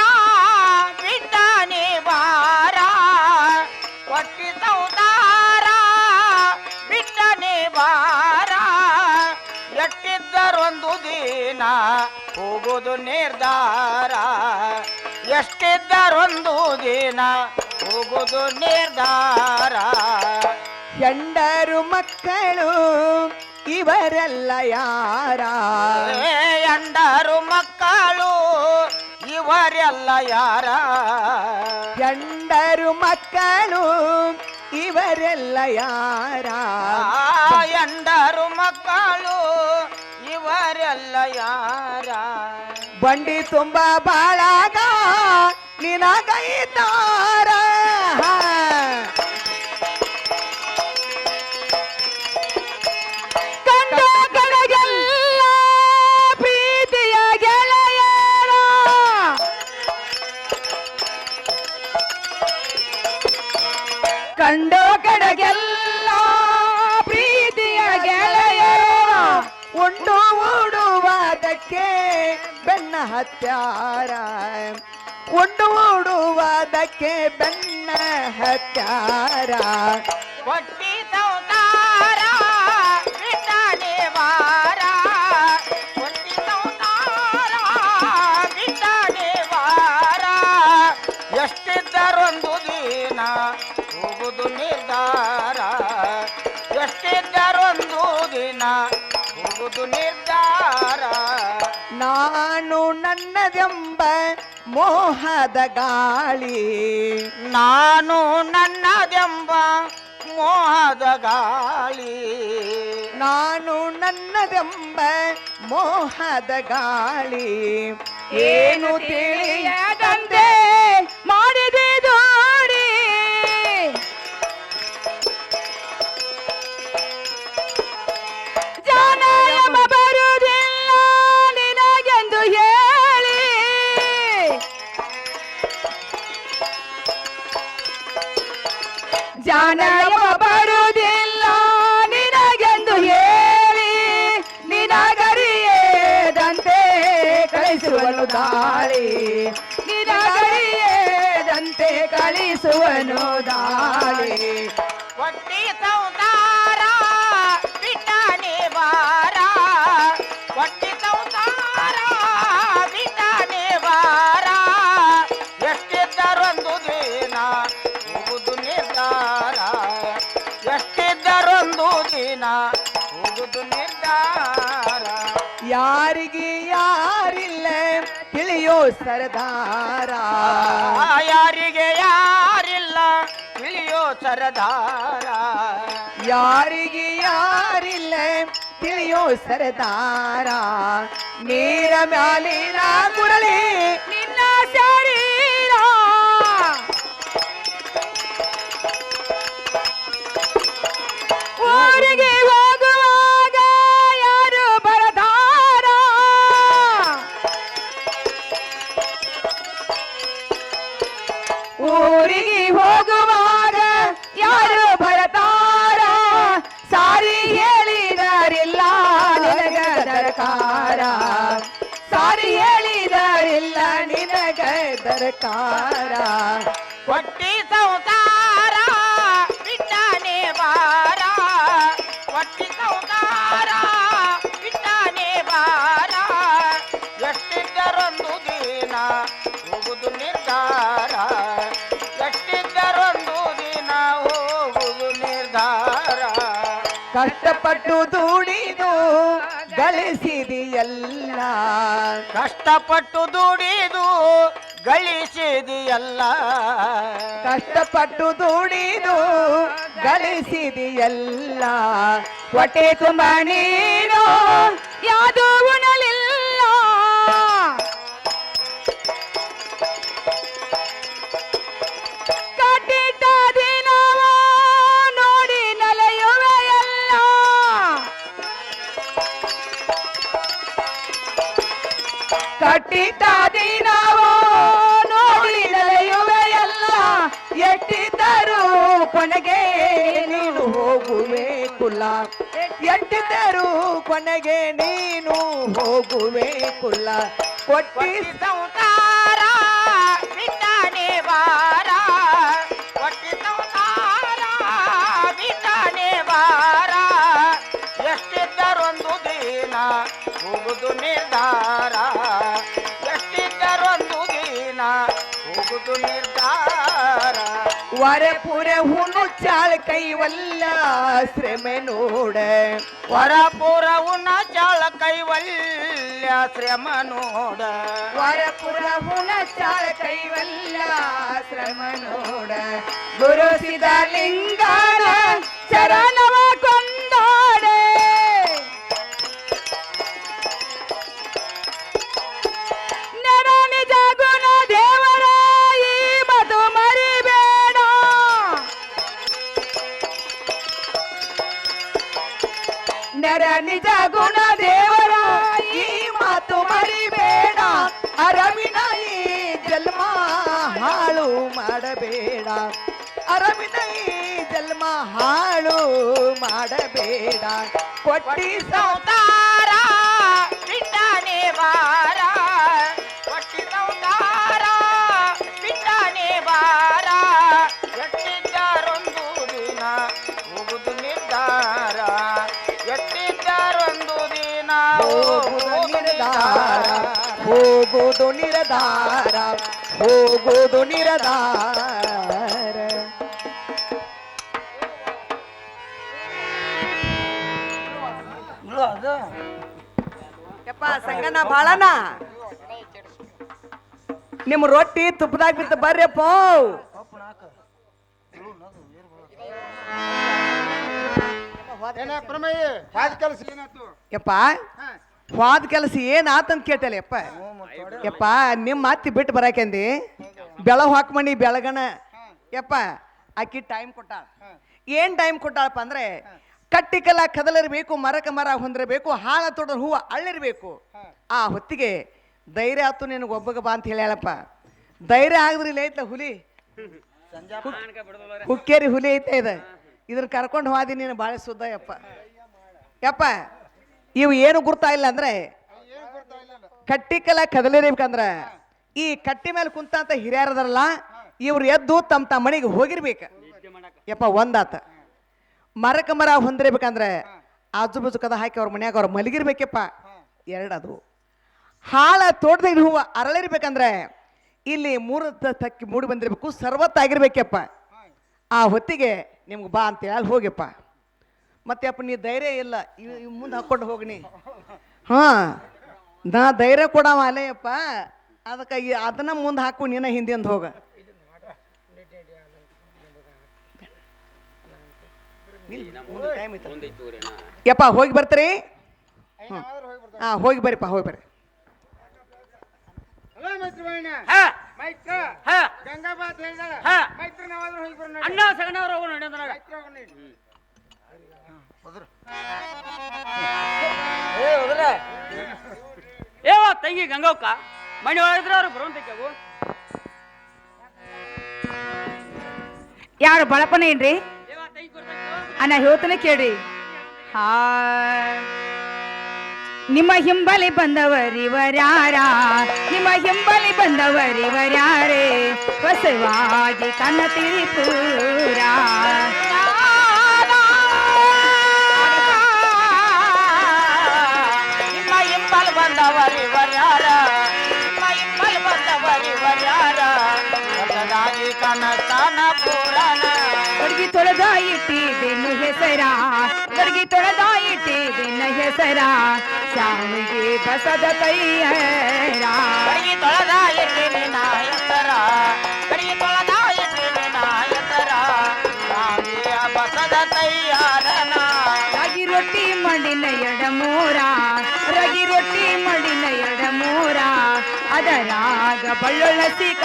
ಬಿಟ್ಟನೆ ಬಾರ ಕೊಟ್ಟಿ ಸಂಸಾರ ಬಿಟ್ಟನೆ ಬಾರ ಎಟ್ಟಿದ್ದರೊಂದು ದಿನ ಹೋಗೋದು ನಿರ್ಧಾರ ಎಷ್ಟಿದ್ದರೊಂದು ದಿನ ಹೋಗೋದು ನಿರ್ಧಾರ ಹೆಂಡರು ಮಕ್ಕಳು ಇವರೆಲ್ಲ ಯಾರ ಎಂಡರು ಮಕ್ಕಳು ಇವರೆಲ್ಲ ಯಾರ ಹೆಂಡರು ಮಕ್ಕಳು ಇವರೆಲ್ಲ ಯಾರ ಎಂಡರು ಮಕ್ಕಳು ಇವರೆಲ್ಲ ಯಾರ ಬಂಡಿ ತುಂಬ ಬಾಳಾಗ ನಿನಗೈತಾರ ಕಂಡ ಕಡೆಗೆಲ್ಲ ಪ್ರೀತಿಯ ಗೆಳೆಯರ ಕಂಡೋ ಕಡೆಗೆಲ್ಲ ಪ್ರೀತಿಯ ಗೆಳೆಯರ ಉಂಡು ಉಡುವುದಕ್ಕೆ ಬೆನ್ನ ಹತ್ಯಾರ ಉಂಡು ಉಡುವುದಕ್ಕೆ ಬೆನ್ನ ಹತ್ಯಾರ ಕೊಟ್ಟಿ ಸಂಸಾರ ಬಿಟ್ಟನೆ ಬಾರ ಕೊಟ್ಟಿ ಸಂಸಾರ ಬಿಟ್ಟನೆ ಬಾರ ಎಷ್ಟಿದ್ದರೊಂದು ದಿನ ಹೋಗುದು ನಿರ್ಧಾರ ಎಷ್ಟಿದ್ದರೊಂದು ದಿನ ಹೋಗುದು ನಿರ್ಧಾರ ನಾನು ನನ್ನದೆಂಬ ಮೋಹದ ಗಾಳಿ ನಾನು ನನ್ನದೆಂಬ ಮೋಹದ ಗಾಳಿ ನಾನು ನನ್ನದೆಂಬ ಮೋಹದ ಗಾಳಿ ಏನು ತಿಳಿಯದಂತೆ ಮಾಡಿದೆ ದೋಡಿ ಜಾನಯಮ ಬರುವುದಿಲ್ಲ ನಿನಗೆಂದು ಹೇಳಿ ಜಾನಯಮ ಬರುವುದಿಲ್ಲ ನಿನಗೆಂದು ಹೇಳಿ ನಿನಗರಿಯದಂತೆ ಕಳಿಸುವನು ದಾಳಿ ನಿನಗರಿಯದಂತೆ ಕಳಿಸುವನು ದಾಳಿ ಕೊಟ್ಟಿ ಸಂಸಾರ ಬಿಟ್ಟನೆ ಬಾರ ಕೊಟ್ಟಿ ಸಂಸಾರ ಬಿಟ್ಟನೆ ಬಾರ ಎಷ್ಟಿದ್ದರೊಂದು ದಿನ ಹೋಗುದು ನಿರ್ಧಾರ ಎಷ್ಟಿದ್ದರೊಂದು ದಿನ ಹೋಗುದು ನಿರ್ಧಾರ ಯಾರಿಗೆ ಯಾರಿಲ್ಲ ತಿಳಿಯೋ ಸರದಾರ ಯಾರಿಗೆ ಯಾರಿಲ್ಲ ತಿಳಿಯೋ ಸರದಾರ ಯಾರಿಗೆ ಯಾರಿಲ್ಲ ತಿಳಿಯೋ ಸರದಾರ ನೀರ ಮ್ಯಾಲಿನ ಕುರಳಿ ನಿನ್ನ ಶರೀರ ಊರಿಗೆ ಹೋಗುವಾಗ ಯಾರು ಬರದಾರ ಊರಿಗೆ ಹೋಗುವಾಗ ಯಾರು ಬರತಾರ ಸಾರಿ ಹೇಳಿದರಿಲ್ಲ ನಿನಗ ದರಕಾರ ಸಾರಿ ಹೇಳಿದರಿಲ್ಲ ನಿನಗ ದರಕಾರ ಒಟ್ಟಿ ಸಂಸಾರ ಬಿಟ್ಟಾನೆ ಬಾರ ಒಟ್ಟಿ ಸಂಸಾರ ಬಿಟ್ಟಾನೆ ಬಾರ ಎಷ್ಟಿದ್ದರೊಂದು ದಿನ ಹೋಗುದು ನಿರ್ಧಾರ ಎಷ್ಟಿದ್ದರೊಂದು ದಿನ ಹೋಗುದು ನಿರ್ಧಾರ ಕಷ್ಟಪಟ್ಟು ದುಡಿದು ಗಳಿಸಿದೆಯಲ್ಲ ಕಷ್ಟಪಟ್ಟು ದುಡಿದು ಗಳಿಸಿದೆಯಲ್ಲ ಕಷ್ಟಪಟ್ಟು ದುಡಿದು ಗಳಿಸಿದೆಯಲ್ಲ ಹೊಟ್ಟೆ ತುಂಬ ನೀನು ಯಾವುದು ಉಣಲಿಲ್ಲ ಕಟ್ಟಿಟ್ಟ ದಿನವ ನೋಡಿ ನಲೆಯುವೆಯಲ್ಲ ಕಟ್ಟಿಟ್ಟ ದಿನವ ನೋಡಿ ನಲೆಯುವೆಯಲ್ಲ ಎಟ್ಟಿದ್ದರೂ ಕೊನೆಗೆ ನೀನು ಹೋಗುವೆ ಕುಲ್ಲ ಎಟ್ಟಿದ್ದರೂ ಕೊನೆಗೆ ನೀನು ಹೋಗುವೆ ಕುಲ್ಲ ಕೊಟ್ಟಿ ಸಂಸಾರ ಬಿಟ್ಟಾನೆ ಬಾರ ಒಟ್ಟಿ ಸಂಸಾರ ಬಿಟ್ಟಾನೆ ಬಾರ ಎಷ್ಟಿದ್ದರೊಂದು ದಿನ ಹೋಗುದು ನಿರ್ಧಾರ ಎಷ್ಟಿದ್ದರೊಂದು ದಿನ ಹೋಗುದು ನಿರ್ಧಾರ ವರಪುರ ಹುನು ಚಾಳ ಕೈವಲ್ಲ ಶ್ರಮೆ ನೋಡ ವರಪುರ ಉನ ಚಾಳ ಕೈವಲ್ಯ ಶ್ರಮ ನೋಡ ವರಪುರ ಹುನ ಚಾಳ ಕೈವಲ್ಲ ಶ್ರಮ ನೋಡ ಗುರು ಸಿದ್ಧಲಿಂಗನ ಚರಣವ ಕೊಂದಾಡೆ ನರ ನಿಜ ಗುಣ ದೇವರ ಈ ಮತು ಮರಿಬೇಡ ನರ ನಿಜ ಗುಣ ದೇವರ ಈ ಮಾತು ಮರಿಬೇಡ ಅರವಿನ ಈ ಜನ್ಮ ಹಾಳು ಮಾಡಬೇಡ ಅರವಿನ ಈ ಜನ್ಮ ಹಾಳು ಮಾಡಬೇಡ ಕೊಟ್ಟಿ ಸಂಸಾರ ಬಿಟ್ಟಾನೆ ಬಾರ ಒಟ್ಟಿ ಸಂಸಾರ ಬಿಟ್ಟಾನೆ ಬಾರ ಎಷ್ಟಿದ್ದರೊಂದು ದಿನ ಹೋಗುದು ನಿರ್ಧಾರ ಎಷ್ಟಿದ್ದರೊಂದು ದಿನ ಹೋಗುವುದು ನಿರ್ಧಾರ ಹೋಗುವುದು ನಿರ್ಧಾರ ಹೋಗುವುದು ನಿರ್ಧಾರ ಯಪ್ಪ ಸಂಗಣ್ಣ ಬಾಳನ ನಿಮ್ಮ ರೊಟ್ಟಿ ತುಪ್ಪದಾಗ ಬಿತ್ತು ಬರ್ರಿಯಪ್ಪ ಯಪ್ಪ ಹೋದ ಕೆಲಸ ಏನಾತಂತ ಕೇಳ್ತಲ್ಲ ಯಪ್ಪ ಯಪ್ಪ ನಿಮ್ಮ ಅತ್ತಿ ಬಿಟ್ಟು ಬರಾಕಂದಿ ಬೆಳಗ್ ಹಾಕ್ಮಣಿ ಬೆಳಗನ ಯಪ್ಪ ಆಕಿ ಟೈಮ್ ಕೊಟ್ಟಾಳ ಏನ್ ಟೈಮ್ ಕೊಟ್ಟಾಳಪ್ಪ ಅಂದ್ರೆ ಕಟ್ಟಿಕಲ್ಲ ಕದಲಿರ್ಬೇಕು ಮರಕ ಮರ ಹೊಂದಿರಬೇಕು ಹಾಳ ತೊಡ ಹೂವು ಅಳ್ಳಿರ್ಬೇಕು ಆ ಹೊತ್ತಿಗೆ ಧೈರ್ಯ ಆತು ನಿನಗೆ ಒಬ್ಬಗ ಬಾ ಅಂತ ಹೇಳ್ಯಾಳಪ್ಪ ಧೈರ್ಯ ಆಗಿದ್ರೆ ಇಲ್ಲ ಐತ್ಲ ಹುಲಿ ಹುಕ್ಕೇರಿ ಹುಲಿ ಐತೆ ಇದನ್ನ ಕರ್ಕೊಂಡು ಹೋದಿ ನೀನು ಭಾಳ ಸುದ್ದ ಯಪ್ಪ ಯಪ್ಪ ಇವು ಏನು ಗುರ್ತಾಯಿಲ್ಲ ಅಂದ್ರೆ ಕಟ್ಟಿಕಲ್ಲ ಕದಲಿರ್ಬೇಕಂದ್ರ ಈ ಕಟ್ಟಿ ಮೇಲೆ ಕುಂತ ಹಿರಿಯರದಾರಲ್ಲ ಇವ್ರು ಎದ್ದು ತಮ್ಮ ಮನೆಗೆ ಹೋಗಿರ್ಬೇಕ ಯಪ್ಪ ಒಂದಾತ ಮರಕ ಮರ ಹೊಂದಿರ್ಬೇಕಂದ್ರೆ ಆಜು ಬಾಜು ಕದ ಹಾಕಿ ಅವ್ರ ಮನ್ಯಾಗ ಅವ್ರ ಮಲಗಿರ್ಬೇಕಪ್ಪ ಎರಡದು ಹಾಳ ತೋಟದಾಗ ಹೂವು ಅರಳಿರ್ಬೇಕಂದ್ರೆ ಇಲ್ಲಿ ಮೂರು ತಕ್ಕಿ ಮೂಡಿ ಬಂದಿರ್ಬೇಕು ಸರ್ವತ್ತಾಗಿರ್ಬೇಕಪ್ಪ ಆ ಹೊತ್ತಿಗೆ ನಿಮ್ಗೆ ಬಾ ಅಂತ ಹೇಳಿ ಹೋಗ್ಯಪ್ಪ ಮತ್ತೆ ಅಪ್ಪ ನೀ ಧೈರ್ಯ ಇಲ್ಲ ಮುಂದೆ ಹಾಕ್ಕೊಂಡು ಹೋಗ್ನಿ ಹಾ ನಾ ಧೈರ್ಯ ಕೊಡವ ಅಲ್ಲಯ್ಯಪ್ಪ ಅದಕ್ಕಾಗಿ ಅದನ್ನ ಮುಂದೆ ಹಾಕು ನೀನ ಹಿಂದಿಂದ ಹೋಗ ಯಪ್ಪ ಹೋಗಿ ಬರ್ತೀರಿ ಹಾ ಹೋಗಿ ಬರ್ರಿಪ್ಪ ಹೋಗಿ ಬರ್ರಿ ಅಣ್ಣ ಸಗಣವ್ರು ಹೋಗೋಣ ಏವ ತಂಗಿ ಗಂಗವ್ಕ ಮನೆ ಒಳಗಿದ್ರೆ ಅವ್ರು ಬರುವಂತವು ಯಾರು ಬಳಪನ ಏನ್ರಿ ಅಣ್ಣ ಹೇಳ್ತಾನೆ ಕೇಳ್ರಿ ಹಾ ನಿಮ್ಮ ಹಿಂಬಲಿ ಬಂದವರಿವರ್ಯಾರ ನಿಮ್ಮ ಹಿಂಬಲಿ ಬಂದವರಿವರ್ಯಾರೇ ಹೊಸವಾಗಿ ಕನ್ನತಿರಿ ಪೂರ ನಿಮ್ಮ ಹಿಂಬಲ್ ಬಂದವರಿವರ್ಯಾರ ನಿಮ್ಮ ಹಿಂಬಲ್ ಬಂದವರಿವರ್ಯಾರ ಹೊಸದಾಗಿ ಕನಸನ ಪುರಾಣ ಗಡ್ಗಿ ತೊಳೆದ ಇಟ್ಟಿದ್ದೇನು ಹೆಸರ ಗಡ್ಗಿ ತೊಳೆದ ಇಟ್ಟಿದ್ದೇನ ಹೆಸರ ಶಾವಿಗೆ ಬಸದ ಕೈಯರ ಕಡಿಗೆ ತೊಳೆದ ಎಟ್ಟಿನ ಹೆಸರ ಕಡಿಗೆ ತೊಳೆದ ಎಟ್ಟಿನ ಹೆಸರ ಸಾವಿಯ ಬಸದ ತಯ್ಯಾರನ ರಾಗಿ ರೊಟ್ಟಿ ಮಡಿನ ಎಡಮೂರ ರಾಗಿ ರೊಟ್ಟಿ ಮಡಿನ ಎಡಮೂರ ಅದರಾಗ ಬಳ್ಳೊಳ್ಳ ಸಿಕ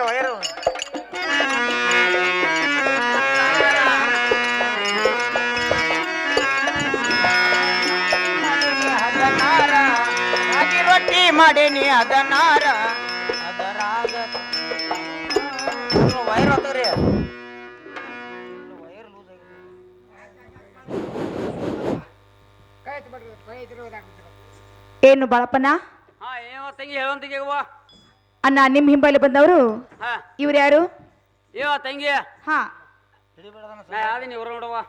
ವಯರು ರಾಗಿ ರೊಟ್ಟಿ ಮಾಡೇನಿ ಅದನಾರ ಅದರಾಗ ವೈರ್ ಹೋಗ್ತದ್ರಿ ವೈರ್ ಲೂಸ್ ಏನು ಬಾಳಪ್ಪನ ಹಾ ಏನೋ ತಂಗಿ ಹೇಳೋಂತಿಗೆ ಅಣ್ಣ ನಿಮ್ ಹಿಂಬಲಿ ಬಂದವರು ಹಾ ಇವ್ರು ಯಾರು ಏವ ತಂಗಿ ಹಾ ನಾ ಯಾವ್ದು ನೀವು ನೋಡವ್ವ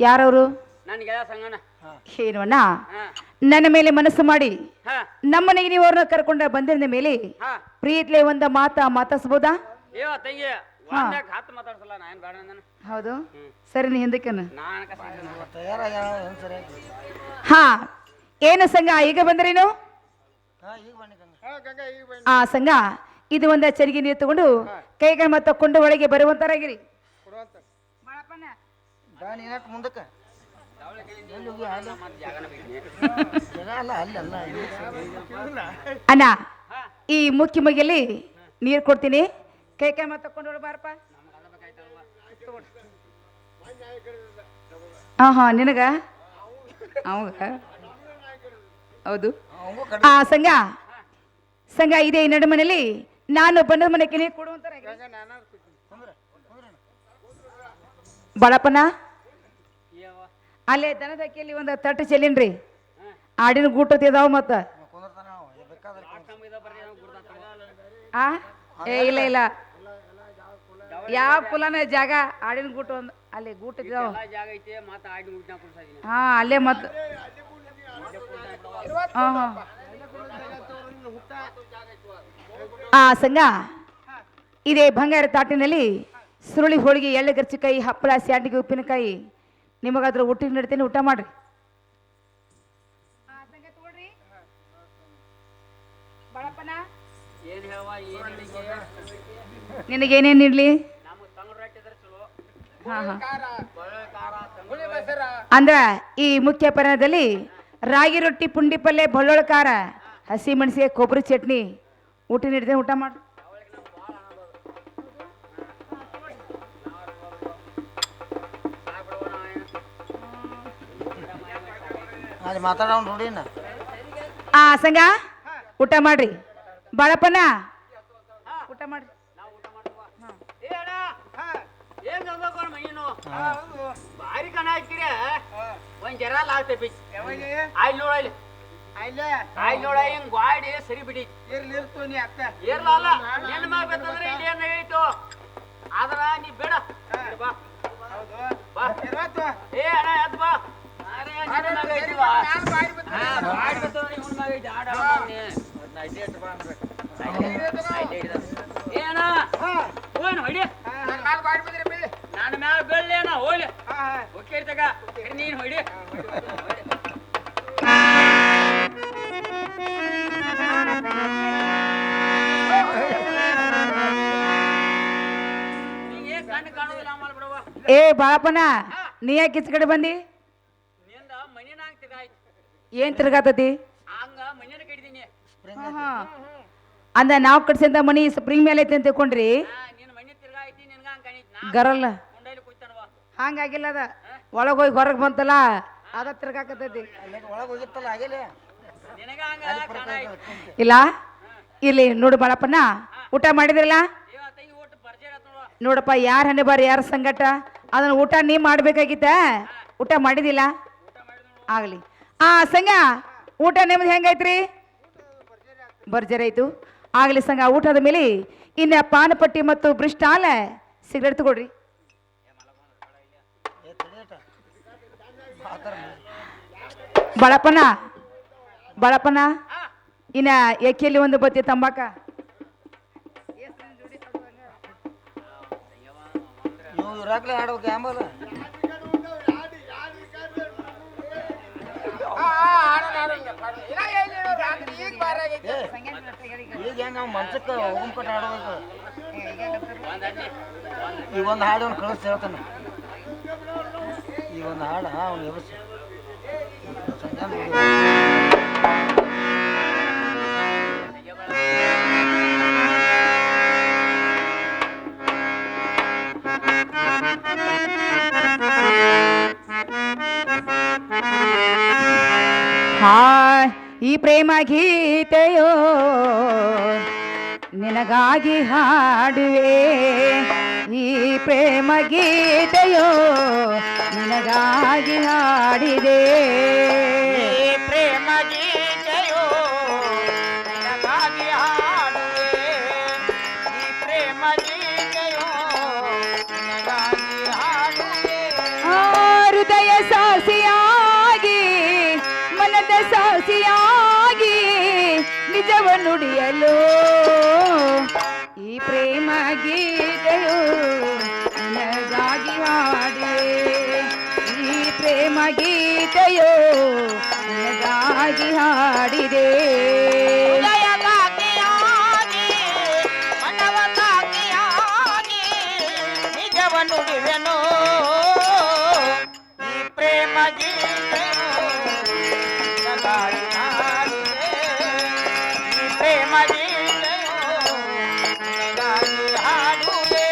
ಯಾರವರು ನನ್ನ ಗೆಳೆಯ ಸಂಗನ ಏನು ಅಣ್ಣ ಹಾ ನನ್ನ ಮೇಲೆ ಮನಸ್ಸು ಮಾಡಿ ಹಾ ನಮ್ಮನೆಗೆ ನೀವು ಅವ್ರನ್ನ ಕರ್ಕೊಂಡ ಬಂದಿರದ ಮೇಲೆ ಹಾ ಪ್ರೀತ್ಲೆ ಒಂದ ಮಾತಾಡ್ಸ್ಬೋದಾ ಏವ ತಂಗಿ ಒಂದ್ಯಾಕ ಹತ್ತು ಮಾತಾಡ್ಸಲ್ಲ ನಾ ಏನ್ ಬೇಡ ನಾನು ಹೌದು ಸರಿ ನೀ ಹಿಂದಕ್ಕೇನು ನಾನು ಹಾ ಏನು ಸಂಘ ಈಗ ಬಂದ್ರೇನು ಆ ಸಂಘ ಇದು ಒಂದ ಚರಿಗೆ ನೀರು ತಗೊಂಡು ಕೈಗಳ ತಕೊಂಡು ಒಳಗೆ ಬರುವಂತರಾಗಿರಿ ಮುಂದಕ್ಕೆ ಅಣ್ಣ ಈ ಮುಖ್ಯ ಮಗಿಯಲ್ಲಿ ನೀರು ಕೊಡ್ತೀನಿ ಕೈ ತಕೊಂಡು ಒಳಗೆ ಬಾರಪ್ಪ ಹಾ ಹಾ ನಿನಗ ಅವಾಗ ಹೌದು ಆ ಸಂಘ ಸಂಘ ಇದೆ ಈ ನಡುಮನೆಯಲ್ಲಿ ನಾನು ಬಂದ ಮನೆಗೆ ನೀರು ಕೊಡುವಂತ ಬಾಳಪ್ಪನ ಅಲ್ಲೇ ದನದ ಅಕ್ಕಿಯಲ್ಲಿ ಒಂದು ತಟ್ಟು ಚೆಲ್ಲಿನ್ರಿ ಆಡಿನ ಗೂಟತಿ ಅದಾವ ಮತ್ತ ಆ ಏ ಇಲ್ಲ ಇಲ್ಲ ಯಾವ ಕುಲನ ಜಾಗ ಆಡಿನ ಗೂಟ ಒಂದು ಅಲ್ಲಿ ಗೂಟ ಇದಾವ ಜಾಗ ಐತೆ ಮತ್ತೆ ಆಡಿ ಮುಟ್ಟ ಕೊಡ್ಸಾದೀನಿ ಹಾ ಅಲ್ಲೇ ಮತ್ತ ಆ ಸಂಘ ಇದೇ ಬಂಗಾರ ತಾಟಿನಲ್ಲಿ ಸುರುಳಿ ಹೋಳಿಗೆ ಎಳ್ಳು ಗರ್ಚಿಕಾಯಿ ಹಪ್ಪಳ ಸ್ಯಾಂಡಿಗೆ ಉಪ್ಪಿನಕಾಯಿ ನಿಮಗಾದ್ರೂ ಊಟ ನಡ್ತೇನೆ ಊಟ ಮಾಡ್ರಿ ಏನ್ ಹೇಳುವ ಏನ್ ನಿನಗೇನೇನು ಇಡ್ಲಿ ನಮಗೆ ತಂಗ್ರ ರೊಟ್ಟಿ ಇದ್ರೆ ಚಲೋ ಹಾ ಹಾ ಬಳ್ಳ ಖಾರ ಅಂದ್ರ ಈ ಮುಖ್ಯ ಪರ್ವದಲ್ಲಿ ರಾಗಿ ರೊಟ್ಟಿ ಪುಂಡಿ ಪಲ್ಯ ಬಳ್ಳೊಳ ಖಾರ ಹಸಿ ಮೆಣಸಿಗೆ ಕೊಬ್ಬರಿ ಚಟ್ನಿ ಊಟ ನೀಡ್ತೇನೆ ಊಟ ಮಾಡಿ ಮಾತಾಡೋ ನೋಡಿ ಆ ಸಂಘ ಊಟ ಮಾಡ್ರಿ ಬಾಳಪ್ಪನ ಊಟ ಮಾಡ್ರಿ ಏನ್ ಮಗನು ಭಾರಿ ಕಣ ಹಾಕ್ತೀರ ಒಂದ್ ಜರ ಲಾಸ್ಟ್ ಬಿಚ್ ಆಯ್ಲ್ ನೋಡ ಆಯ್ಲ್ ನೋಡ ಹಿಂಗ್ ಗಾಡಿ ಸರಿ ಬಿಡಿ ಇರ್ಲಲ್ಲ ಏನ್ ಮಾಡ್ಬೇಕಂದ್ರೆ ಇದೇನ್ ಹೇಳಿತು ಆದ್ರ ನೀ ಬೇಡ ಬಾ ಬಾ ಏ ಅಣ್ಣ ಎದ್ ಬಾ ಏನ ಹೊಡಿ ನಾನು ಮ್ಯಾಲ ಬೀಳ್ಲೇನ ಹೋಗ್ಲಿ ಓಕೆ ತಗ ನೀನ್ ಹೊಡಿ ಕಣ್ಣು ಕಾಣೋದಿಲ್ಲ ಆಮೇಲೆ ಬಿಡವ ಏ ಬಾಳಪ್ಪನ ನೀ ಯಾಕೆ ಈಚ ಕಡೆ ಬಂದಿ ನಿಂದ ಮನಿನಾಗ ಏನ್ ತಿರ್ಗಾತತಿ ಹಂಗ ಮಣ್ಣಿನ ಕಡಿದೀನಿ ಅಂದ ನಾವು ಕಟ್ಸಿಂದ ಮನಿ ಸ್ಪ್ರಿಂಗ್ ಮೇಲೆ ಐತಿ ಅಂತ ತಿಳ್ಕೊಂಡ್ರಿ ನಿನ್ನ ಮಣ್ಣಿ ತಿರ್ಗಾ ಐತಿ ನಿನ್ಗ ಹಂಗ ಕಾಣಿತ್ ಗರಲ್ಲ ಮುಂಡೈಲಿ ಕುಯ್ತಾನವ ಹಂಗಾಗಿಲ್ಲ ಅದ ಒಳಗ್ ಹೋಗಿ ಹೊರಗ್ ಬಂತಲ್ಲ ಅದ ತಿರ್ಗಾಕತೈತಿ ಒಳಗೆ ಹೋಗಿತ್ತಲ್ಲ ಆಗಿಲ್ಲ ನಿನಗ ಹಂಗ ಕಾಣ ಇಲ್ಲ ಇಲ್ಲಿ ನೋಡು ಬಾಳಪ್ಪನ ಊಟ ಮಾಡಿದ್ರಲ್ಲ ತಂಗಿ ಒಟ್ಟು ಬರ್ಜೇರ ನೋಡುವ ನೋಡಪ್ಪ ಯಾರ ಹಣೆ ಬಾರಿ ಯಾರ ಸಂಗಟ ಅದನ್ನ ಊಟ ನೀ ಮಾಡ್ಬೇಕಾಗಿತ್ತ ಊಟ ಮಾಡಿದಿಲ್ಲ ಆಗ್ಲಿ ಸಂಗ ಊಟ ನಿಮ್ದು ಹೆಂಗೈತ್ರಿ ಬರ್ಜರಿ ಆಯ್ತು ಆಗ್ಲಿ ಸಂಗ ಊಟದ ಮೇಲೆ ಇನ್ನ ಪಾನಪಟ್ಟಿ ಮತ್ತು ಬ್ರಿಸ್ಟಾಲ ಸಿಗರೇಟ್ ತಗೊಳ್ರಿ ಬಾಳಪ್ಪನ ಬಾಳಪ್ಪನ ಇನ್ನ ಎಕ್ಕೆಯಲ್ಲಿ ಒಂದು ಬತ್ತಿ ತಂಬಾಕ ನೀವು ಇರಾಕ್ಲೆ ಆಡ್ಬೇಕು ಆಂಬಲ ಈಗ ಹೆಂಗ ನಾವು ಮನ್ಸಕ್ಕೆ ಹೋಗಂಕಟ್ಟು ಆಡ್ಬೇಕು ಈಗ ಒಂದು ಹಾಡು ಅವ್ನು ಕಳಿಸ್ ಹೇಳ್ತಾನೆ ಈಗ ಒಂದು ಹಾಡು ಅವ್ನು ಎಬ್ಬಿಸಿ ಈ ಪ್ರೇಮ ಗೀತೆಯೋ ನಿನಗಾಗಿ ಹಾಡುವೆ ಈ ಪ್ರೇಮ ಗೀತೆಯೋ ನಿನಗಾಗಿ ಹಾಡಿದೆ ಪ್ರೇಮ ಗೀತೆಯೋ ನಿನಗಾಗಿ ಹಾಡುವೆ ಈ ಪ್ರೇಮ ಗೀತೆಯೋ ನಿನಗಾಗಿ ಹಾಡುವೆ ಹೃದಯ ಸಾಸಿಯಾಗಿ ಮನದ ಸಾಸಿಯಾಗಿ ನಿಜವ ನುಡಿಯಲು ಈ ಪ್ರೇಮ ಗೀತೆಯು ನಿನಗಾಗಿ ಹಾಡಿದೆ ಈ ಪ್ರೇಮ ಗೀತೆಯು ನಿನಗಾಗಿ ಹಾಡಿದೆ ನಿಜವ ನುಡಿವೆನು ಈ ಪ್ರೇಮ ಗೀತೆಯೋ ನಿನಗಾಗಿ ಹಾಡುವೆ ಈ ಪ್ರೇಮ ಗೀತೆಯೋ ನಿನಗಾಗಿ ಹಾಡುವೆ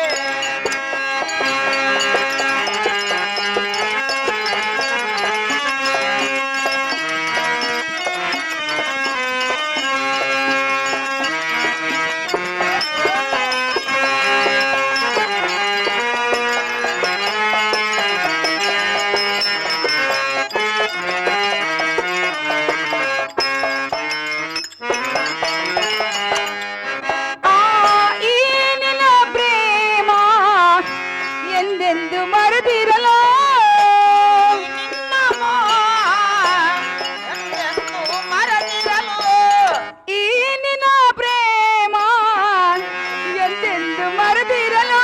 ಈ ನಿನ್ನ ಪ್ರೇಮ ಎಂದೆಂದು ಮರೆತಿರಲು ಈ ನಿನ್ನ ಪ್ರೇಮ ಎಂದೆಂದು ಮರೆತಿರಲು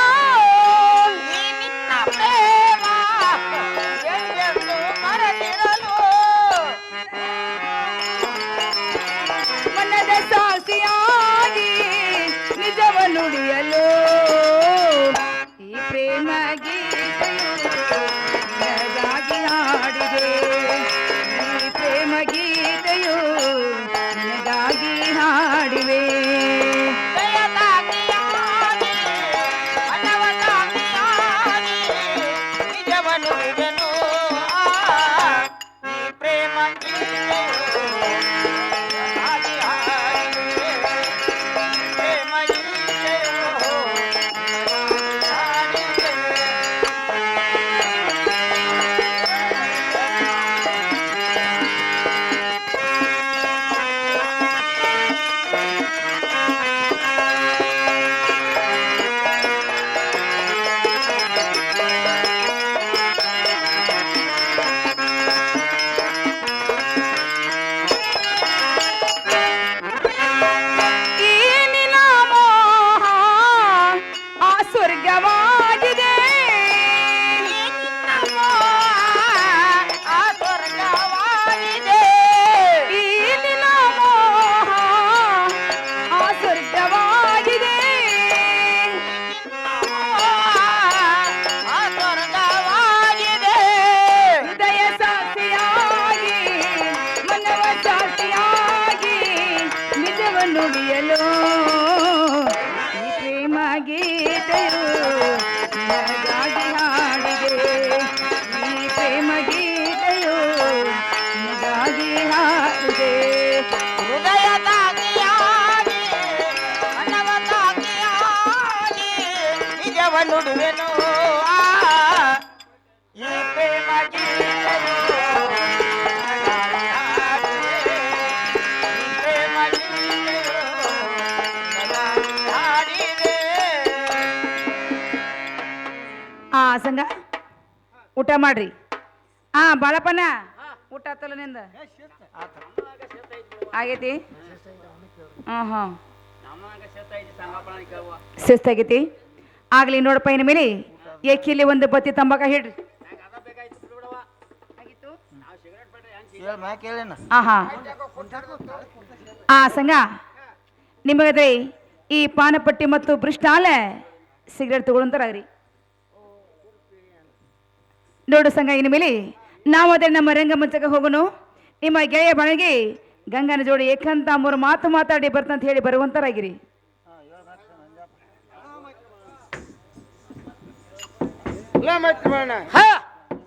ಮನದ ಸಾಸಿಯಾಗಿ ನಿಜವ ನುಡಿಯಲು ಈ ಪ್ರೇಮ ಗೀತೆಯು ನಿನಗಾಗಿ ಹಾಡಿದೆ ಈ ಪ್ರೇಮ ಗೀತೆಯು ನಿನಗಾಗಿ ಹಾಡಿವೆ ಈ ನಿನ್ನ ಮೋಹ ಆ ಸ್ವರ್ಗವಾಗಿದೆ ಈ ನಿನ್ನ ಮೋಹ ಆ ಸ್ವರ್ಗವಾಗಿದೆ ಹೃದಯ ಸಾಸಿಯಾಗಿ ಮನ ಗೀತೆಯು ನಿನಗಾಗಿ ಹಾಡಿದೆ ಈ ಪ್ರೇಮ ಗೀತೆಯು ನಿನಗಾಗಿ ಹಾಡಿದೆ ಹೃದಯದಾಗಿಯಾಗಿ ಮನವದಾಗಿಯಾಗಿ ನಿಜವನ್ನುಡುವೆನು ಈ ಪ್ರೇಮ ಗೀತೆಯು ನಿನಗಾಗಿ ಹಾಡಿದೆ. ಈ ಪ್ರೇಮ ಗೀತೆಯು ನಿನಗಾಗಿ ಹಾಡಿದೆ. ಸಂಗ ಊಟ ಮಾಡ್ರಿ ಬಾಳಪ್ಪನ ಊಟ ಆತಲ್ಲ ನಿಂದ ಆಗೈತಿ ಶಿಸ್ತಾಗೈತಿ ಆಗ್ಲಿ ನೋಡಪ್ಪ ಇನ್ನು ಮೇಲೆ ಏಕಿಲ್ಲಿ ಒಂದು ಬತ್ತಿ ತಂಬಾಕ ಹಿಡ್ರಿ ಸಂಗ ನಿಮಗದ್ರೆ ಈ ಪಾನಪಟ್ಟಿ ಮತ್ತು ಬ್ರಿಸ್ಟಾಲ ಸಿಗರೇಟ್ ತಗೊಳ್ಳಂತಾರಾಗ್ರಿ ನೋಡು ಸಂಗ ಇನ್ನು ಮೇಲೆ ನಾವು ಅದೇ ನಮ್ಮ ರಂಗಮಂಚಕ್ಕೆ ಹೋಗೋನು ನಿಮ್ಮ ಗೆಳೆಯ ಬಳಗಿ ಗಂಗನ ಜೋಡಿ ಏಕಂತ ಮೂರು ಮಾತು ಮಾತಾಡಿ ಬರ್ತಂತ ಹೇಳಿ ಬರುವಂತರಾಗಿರಿ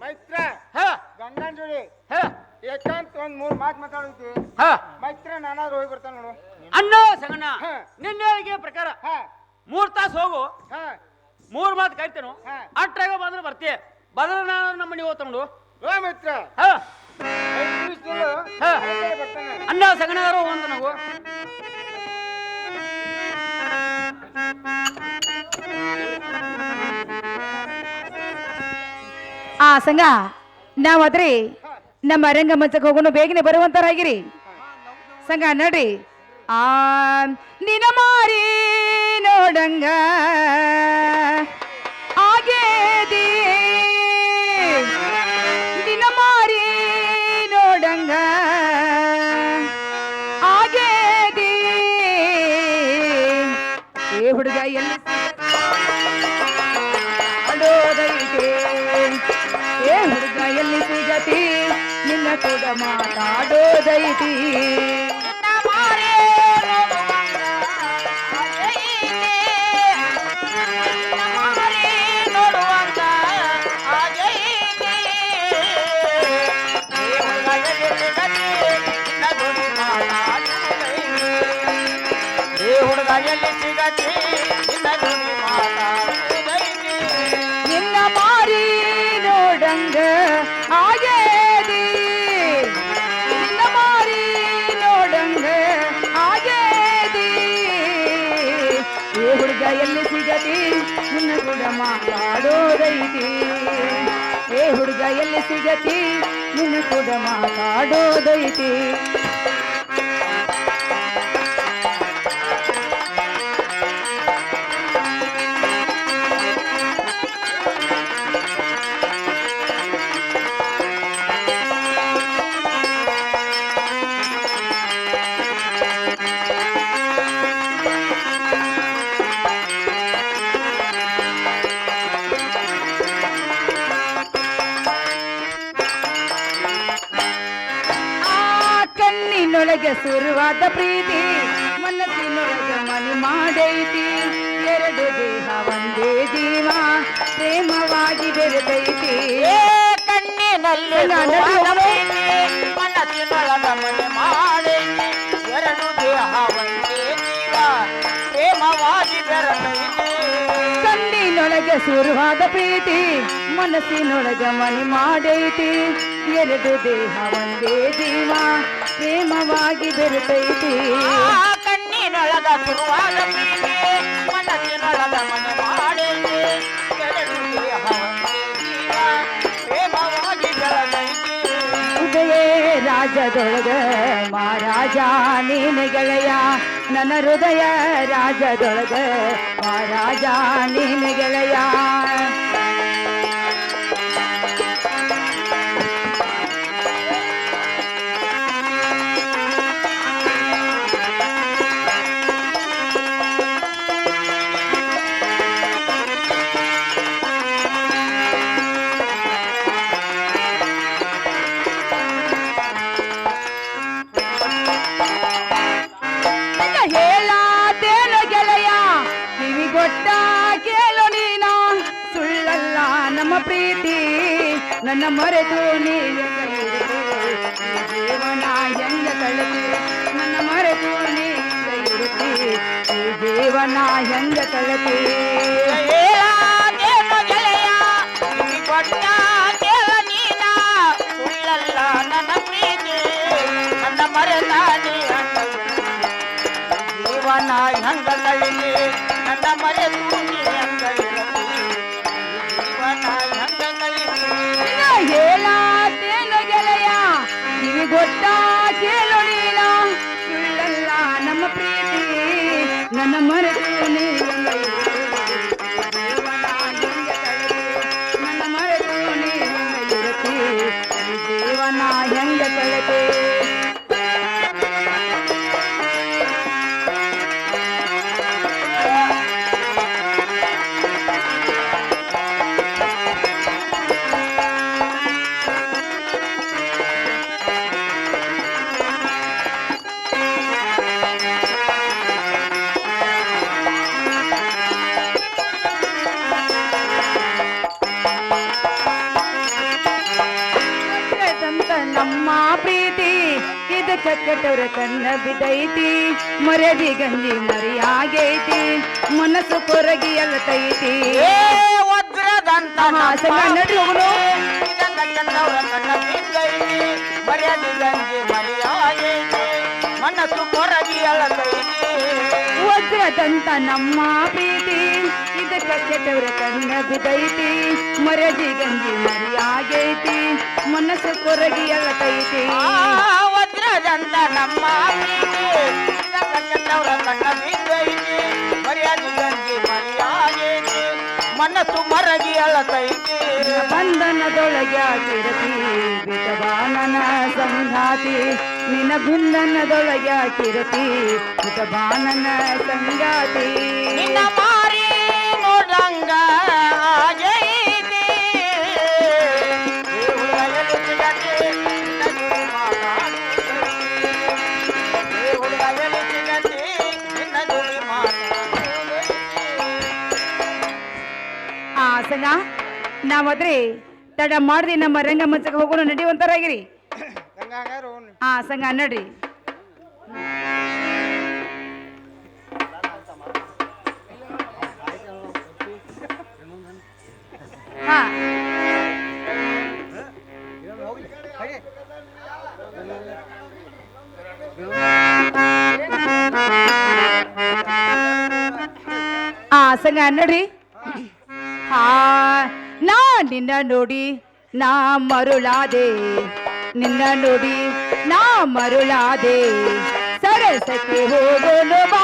ಮೈತ್ರ ಗಂಗನ್ ಜೋಡಿ ಏಕಾಂತ ಒಂದ್ 3 ಮಾತು ಮಾತಾಡೋದು ಮೈತ್ರ ನಾನಾದ್ರೂ ಹೋಗಿ ಬರ್ತಾನ ನೋಡು ಅನ್ನೋ ಸಂಗಣ್ಣ ನಿನ್ನೆ ಪ್ರಕಾರ 3 ತಾಸು ಹೋಗು 3 ಮಾತು ಕರಿತೇನು ಅಟ್ರಾಗ ಬಂದ್ರೆ ಬರ್ತೀಯ ಬದ್ರ ನಾನು ನಮ್ಮ ಮನೆಗೆ ಹೋಗ್ತಾನು ಮೈತ್ರ ಅನ್ನ ಸಂಗಣ್ಣಗಾರು ಅಂತ ನಾವು ಸಂಗ ನಾವಾದ್ರೆ ನಮ್ಮ ರಂಗಮಂಚಕ್ಕೆ ಹೋಗೋನು ಬೇಗನೆ ಬರುವಂತರಾಗಿರಿ ಸಂಗ ನಡ್ರಿ ನಿನ ಮಾರಿ ನೋಡಂಗ ಆಗೇದಿ ನಿನ ಮಾರಿ ನೋಡಂಗ ಆಗೇದಿ ಏ ಹುಡುಗ ಎಲ್ಲಿ ಆಡೋದೈತೆ ಏ ಹುಡುಗ ಎಲ್ಲಿ ಸಿಗತಿ ನಿನ್ನ ಕೂಡ ಮಾತಾಡೋದೈತಿ ನಿನ್ನ ಮಾರಿ ನೋಡಂಗ ಆಗೇದಿ ನಿನ್ನ ಮಾರಿ ನೋಡಂಗ ಆಗೇದಿ ಏ ಹುಡುಗ ಎಲ್ಲಿ ಸಿಗತಿ ನಿನ್ನ ಕೂಡ ಮಾತಾಡೋದೈತಿ ಏ ಹುಡುಗ ಎಲ್ಲಿ ಸಿಗತಿ ನಿನ್ನ ಕೂಡ ಮಾತಾಡೋದೈತಿ ಕಣ್ಣಿನೊಳಗೆ ಸುರುವಾದ ಪ್ರೀತಿ ಮನಸ್ಸಿನೊಳಗೆ ಮನೆ ಮಾಡೈತಿ ಎರಡು ದೇಹ ಒಂದೇ ಜೀವ ಪ್ರೇಮವಾಗಿ ಬೆರೆತೈತಿ ಕಣ್ಣಿನಲ್ಲಿ ಮನಸ್ಸಿನೊಳಗ ಮನೆ ಮಾಡೈತಿ ಎರಡು ದೇಹ ಒಂದೇ ಜೀವ ಪ್ರೇಮವಾಗಿ ಬೆರೆತೈತಿ ಕಣ್ಣಿನೊಳಗೆ ಸುರುವಾದ ಪ್ರೀತಿ ಮನಸ್ಸಿನೊಳಗೆ ಮನೆ ಮಾಡೈತಿ ಎರಡು ದೇಹ ಒಂದೇ ಜೀವ ಪ್ರೇಮವಾಗಿ ಬೆರೆತೈತಿ ಕಣ್ಣಿನೊಳಗ ಶುರುವಾದ ಪ್ರೀತಿ ಮನಸ್ಸಿನೊಳಗ ಮನೆ ಮಾಡೈತಿ ಎರಡು ದೇಹ ಒಂದೇ ಜೀವ ಪ್ರೇಮವಾಗಿ ಬೆರೆತೈತಿ ಉದಯ ರಾಜದೊಳಗ ಮಹಾರಾಜ ನೀನು ಗೆಳೆಯ ನನ್ನ ಹೃದಯ ರಾಜದೊಳಗ ಮಹಾರಾಜ ನೀನು ಗೆಳೆಯ ಹೇಳಾತೇನು ಗೆಳೆಯ ಕಿವಿಗೊಟ್ಟ ಕೇಳ ಪ್ರೀತಿ ನನ್ನ ಮರೆತು ನೀ ಹೆಂಗ ಇರುತ್ತಿ? ಈ ಜೀವನ ಹೆಂಗ ಕಳೆದಿ ನನ್ನ ಮರೆತು ನೀ ಹೆಂಗ ಇರುತ್ತಿ? ಈ ಜೀವನ ಹೆಂಗ ಕಳೆದಿ? ಹೇಳಾದೇನು ಗೆಳೆಯ ಕೊಟ್ಟ ಕೇಳ ನೀನ ಸುಳ್ಳಲ್ಲ ನನ್ನ ಪ್ರೀತಿ ನನ್ನ ಮರೆತಾನಿ ಜೀವನ ಹೆಂಗ ಕಳಿಲಿ ನನ್ನ ಮರೆತು ನೀ ಹೆಂಗ ಇರಲಿ ಜೀವನ ಹೆಂಗ ಕಳಿಲಿ ಹೇಳಾದೇನು ಗೆಳೆಯ ಕಿವಿಗೊಟ್ಟ ಕೇಳೊಳಿಲ್ಲ ಸುಳ್ಳಲ್ಲ ನಮ್ಮ ಪ್ರೀತಿ ನನ್ನ ಮರೆತು ನೀ ಹೆಂಗ ಇರುತ್ತಿ? ಜೀವನ ಹೆಂಗ ಕಳೆದಿ ನನ್ನ ಮರೆತು ನೀ ಹೆಂಗ ಇರುತ್ತಿ? ಈ ಜೀವನ ಹೆಂಗ ಕಳೆದಿ? ದಂತ ನಮ್ಮ ಪ್ರೀತಿ ಇದಕ್ಕೆ ಕೆಟ್ಟವ್ರ ಕಣ್ಣ ಬಿದ್ದೈತಿ ಮರ್ಯಾದಿ ಗಂಜಿ ಮರಿಯಾಗೈತಿ ಮನಸ್ಸು ಕೊರಗಿ ಅಲ್ಲತೈತಿ ವಜ್ರದಂತ ಸಂಗ ನಡ್ರಿ ಹೋಗುನು. ಕಣ್ಣ ಬಿದ್ದೈತಿ ಮರ್ಯಾದೆ ಗಂಜಿ ಮರಿಯಾಗೈತಿ ಮನಸ್ಸು ಕೊರಗಿ ಅಳತೈತಿ ವಜ್ರದಂತ ನಮ್ಮ ಪ್ರೀತಿ ಇದಕ್ಕೆ ಕೆಟ್ಟವ್ರ ಕಣ್ಣ ಬಿದ್ದೈತಿ ಮರ್ಯಾದಿ ಗಂಜಿ ಮರಿಯಾಗೈತಿ ಮನಸ್ಸು ಕೊರಗಿ ಅಲ್ಲತೈತಿ ವಜ್ರದಂತ ನಮ್ಮ ಕೆಟ್ಟವರ ಕಣ್ಣ ಬಿದ್ದೈತಿ ಮರ್ಯಾದೆ ಗಂಜಿ ಮರಿಯಾಗೈತಿ ಮನಸ್ಸು ಮರಗಿ ಅಳತೈತಿ ಬಂಧನದೊಳಗೆ ಹಾಕಿರತಿ ಬಿಟಬಾನನ ಸಂಗಾತಿ ನಿನ್ನ ಬಂಧನದೊಳಗೆ ಹಾಕಿರತಿ ಬಿಟಬಾನನ ಸಂಗಾತಿ ನಿನ್ನ ಮಾರಿ ನೋಡಂಗ ಆಗೈತಿ ಹುಡುಗಲು ಸಿಗತಿ ಹುಡುಗಲು ಸಿಗತಿ ನಿನ್ನ ಜೋಡಿ ಆ ಸಂಗ ನಾವದ್ರಿ ತಡ ಮಾಡ್ದಿ ನಮ್ಮ ರಂಗಮಂಚಕ್ಕೆ ಹೋಗೋಣ ನಡೆಯುವಂತರಾಗಿರಿ. ಗಂಗಾಂಗಾರು ಆ ಸಂಗ ನಡ್ರಿ. ಹಾ ಆ ಸಂಗ ನಡ್ರಿ. ಹಾ ನಾ ನಿನ್ನ ನೋಡಿ ನಾ ಮರುಳಾದೆ ನಿನ್ನ ನೋಡಿ ನಾ ಮರುಳಾದೆ ಸರಸಕ್ಕೆ ಹೋಗೋನು ಬಾ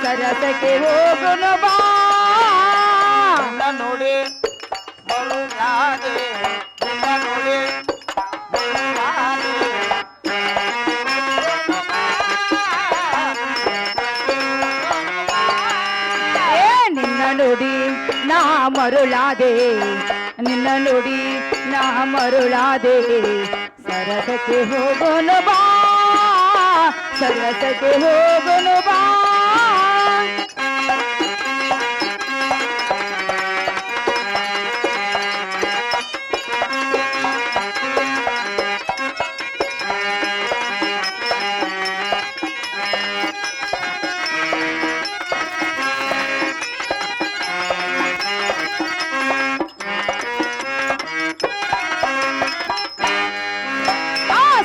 ಸರಸಕ್ಕೆ ಹೋಗೋನು ಬಾ ನಿನ್ನ ನೋಡಿ ಮರುಳಾದೆ ನಿನ್ನ ನೋಡಿ ಮರುಳಾದೆ ನಿನ್ನ ನೋಡಿ ನಾ ಮರುಳಾದೆ ನಿನ್ನ ನೋಡಿ ನಾ ಮರುಳಾದೆ ಸರಸಕ್ಕೆ ಹೋಗೋನು ಬಾ ಸರಸಕ್ಕೆ ಹೋಗೋನು ಬಾ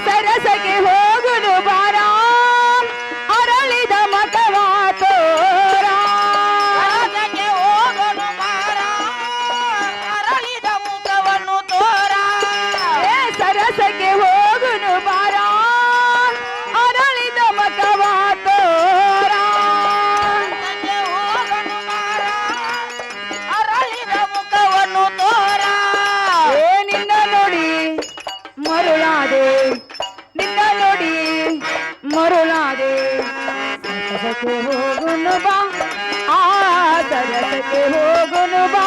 ಸರಸಕ್ಕೆ ಹೋಗುನು ಬಾರ ಅರಳಿದ ಮಕವ ತೋರ ಸರಸಕ್ಕೆ ಹೋಗೋನು ಬಾರ ಅರಳಿದ ಮುಖವನ್ನು ತೋರ ಸರಸಕ್ಕೆ ಹೋಗುನು ಬಾರ ಅರಳಿದ ಮಕವ ತೋರ ಸರಸಕ್ಕೆ ಹೋಗೋನು ಬಾರ ಅರಳಿದ ಮುಖವನ್ನು ತೋರ ನಿನ್ನ ನೋಡಿ ಮರುಳಾದೆ ನಿನ್ನ ನೋಡಿ ಮರುಳಾದೆ ಸರಸಕ್ಕೆ ಹೋಗುನು ಬಾ ಆ ಸರಸಕ್ಕೆ ಹೋಗುನು ಬಾ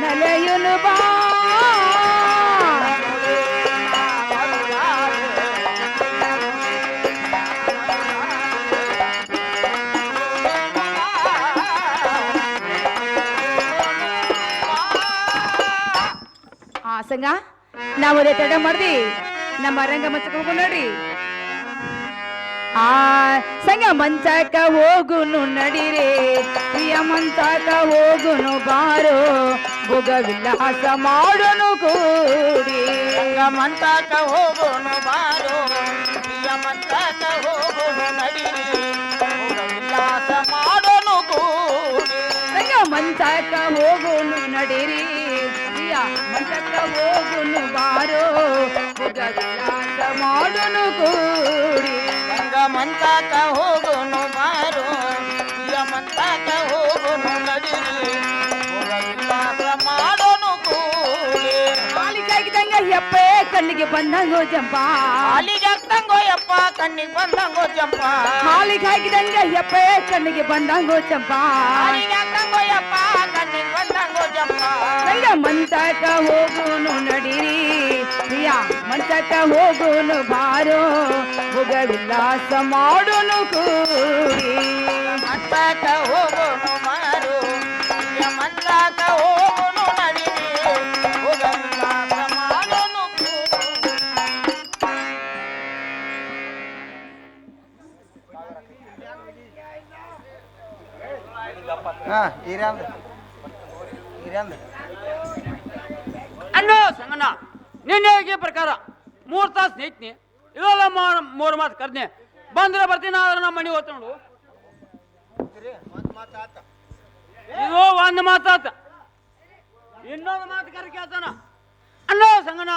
ನಲೆಯುನು ಬಾ ಸಂಗ ನಾವು ಅದೇ ತಡ ಮಾಡ್ದಿ ನಮ್ಮ ರಂಗ ಮಂಚಕ್ಕೆ ಹೋಗು ನೋಡ್ರಿ ಆ ಸಂಗ ಮಂಚಕ ಹೋಗುನು ನಡಿರೆ ಪ್ರಿಯ ಮಂಚಕ ಹೋಗುನು ಬಾರೋ ಭೋಗ ವಿಲಾಸ ಮಾಡೋನು ಕೂಡಿ ಮಂತಕ ಹೋಗೋನು ಬಾರೋ ಪ್ರಿಯ ಮಂತಕ ಹೋಗೋನು ನಡಿರಿ ಉಲ್ಲಾಸ ಮಾಡೋನು ಕೂಡಿ ಸಂಗ ಮಂಚಕ ಹೋಗುನು ನಡಿರಿ ಪ್ರಿಯ ಮಂಚಕ ಹೋಗುನು ಬಾರೋ ಭೋಗ ವಿಲಾಸ ಮಾಡೋನು ಕೂಡಿ ಮಂತಕ ಹೋಗೋನು ಬಾರೋ ಪ್ರಿಯ ಮಂತಕ ಹೋಗೋನು ನಡಿರಿ ಉಲ್ಲಾಸ ಮಾಡೋನು ಕೂಡಿ ಹಾಲಿಗಾಗಿದಂಗ ಎಪ್ಪೆ ಕಣ್ಣಿಗೆ ಬಂದಂಗೋ ಜಂಪ ಅಲ್ಲಿಗೆ ತಂಗೋ ಯಪ್ಪ ಕಣ್ಣಿಗೆ ಬಂದಂಗೋ ಜಂಪ ಹಾಲಿಗೆ ಹಾಕಿದಂಗ ಎಪ್ಪೆ ಕಣ್ಣಿಗೆ ಬಂದಂಗೋ ಚಂಪ ಅಲ್ಲಿಗೆ ತಂಗೋ ಯಪ್ಪ ಕಣ್ಣಿಗೆ ಬಂದಂಗೋ ಜಂಪ ಸಂಗ ಮಂಚಕ ಹೋಗುನು ನಡಿರಿ ಪ್ರಿಯ ಮಂಚಕ ಹೋಗುನು ಬಾರೋ ಭೋಗ ವಿಲಾಸ ಮಾಡೋನು ಕೂಡಿ ಮಂತಕ ಹೋಗೋನು ಮಾರು ಪ್ರಿಯ ಮಂತಕ ಹೋಗೋನು ನಡಿರಿ ಉಲ್ಲಾಸ ಮಾಡೋನು ಕೂಡಿ ಅನ್ನೋ ಸಂಗಣ್ಣ ನಿನ್ನೆ ಪ್ರಕಾರ 3 ತಾಸು ನಿಂತ್ನಿ ಇವೆಲ್ಲ 3 ಮಾತು ಕರ್ನೆ ಬಂದ್ರೆ ಬರ್ತೀನಿ ಆದ್ರೆ ನಮ್ಮ ಮನೆಗೆ ಹೋಗ್ತ ನೋಡು ಇದು ಒಂದು ಮಾತಾತ ಇನ್ನೊಂದು ಮಾತು ಕರೆ ಕೇಳ್ತಾನ ಅನ್ನೋ ಸಂಗಣ್ಣ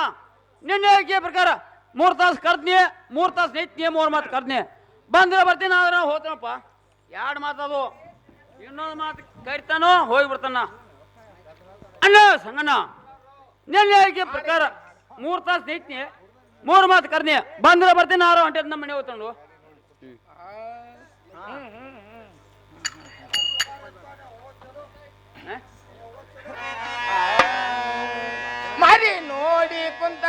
ನಿನ್ನೆ ಪ್ರಕಾರ 3 ತಾಸು ಕರ್ದ್ನಿ 3 ತಾಸು ನಿಂತ್ನಿ 3 ಮಾತು ಕರ್ದ್ನಿ ಬಂದ್ರೆ ಬರ್ತೀನಿ ಆದ್ರೆ ಹೋಗ್ತಾನಪ್ಪ 2 ಮಾತದು ಇನ್ನೊಂದು ಮಾತು ಕರಿತಾನೋ ಹೋಗ್ಬಿಡ್ತಾನ ಅನ್ನೋ ಸಂಗಣ್ಣ ನಿನ್ನೆ ಪ್ರಕಾರ 3 ತಾಸು ನಿಂತ್ನಿ 3 ಮಾತು ಕರ್ನಿ ಬಂದ್ರೆ ಬರ್ತೀನಿ ಆರೋ ಹೊಂಟೆ ನಮ್ಮ ಮನೆ ಹೋಗ್ತಾನು ಮರಿ ನೋಡಿ ಕುಂತ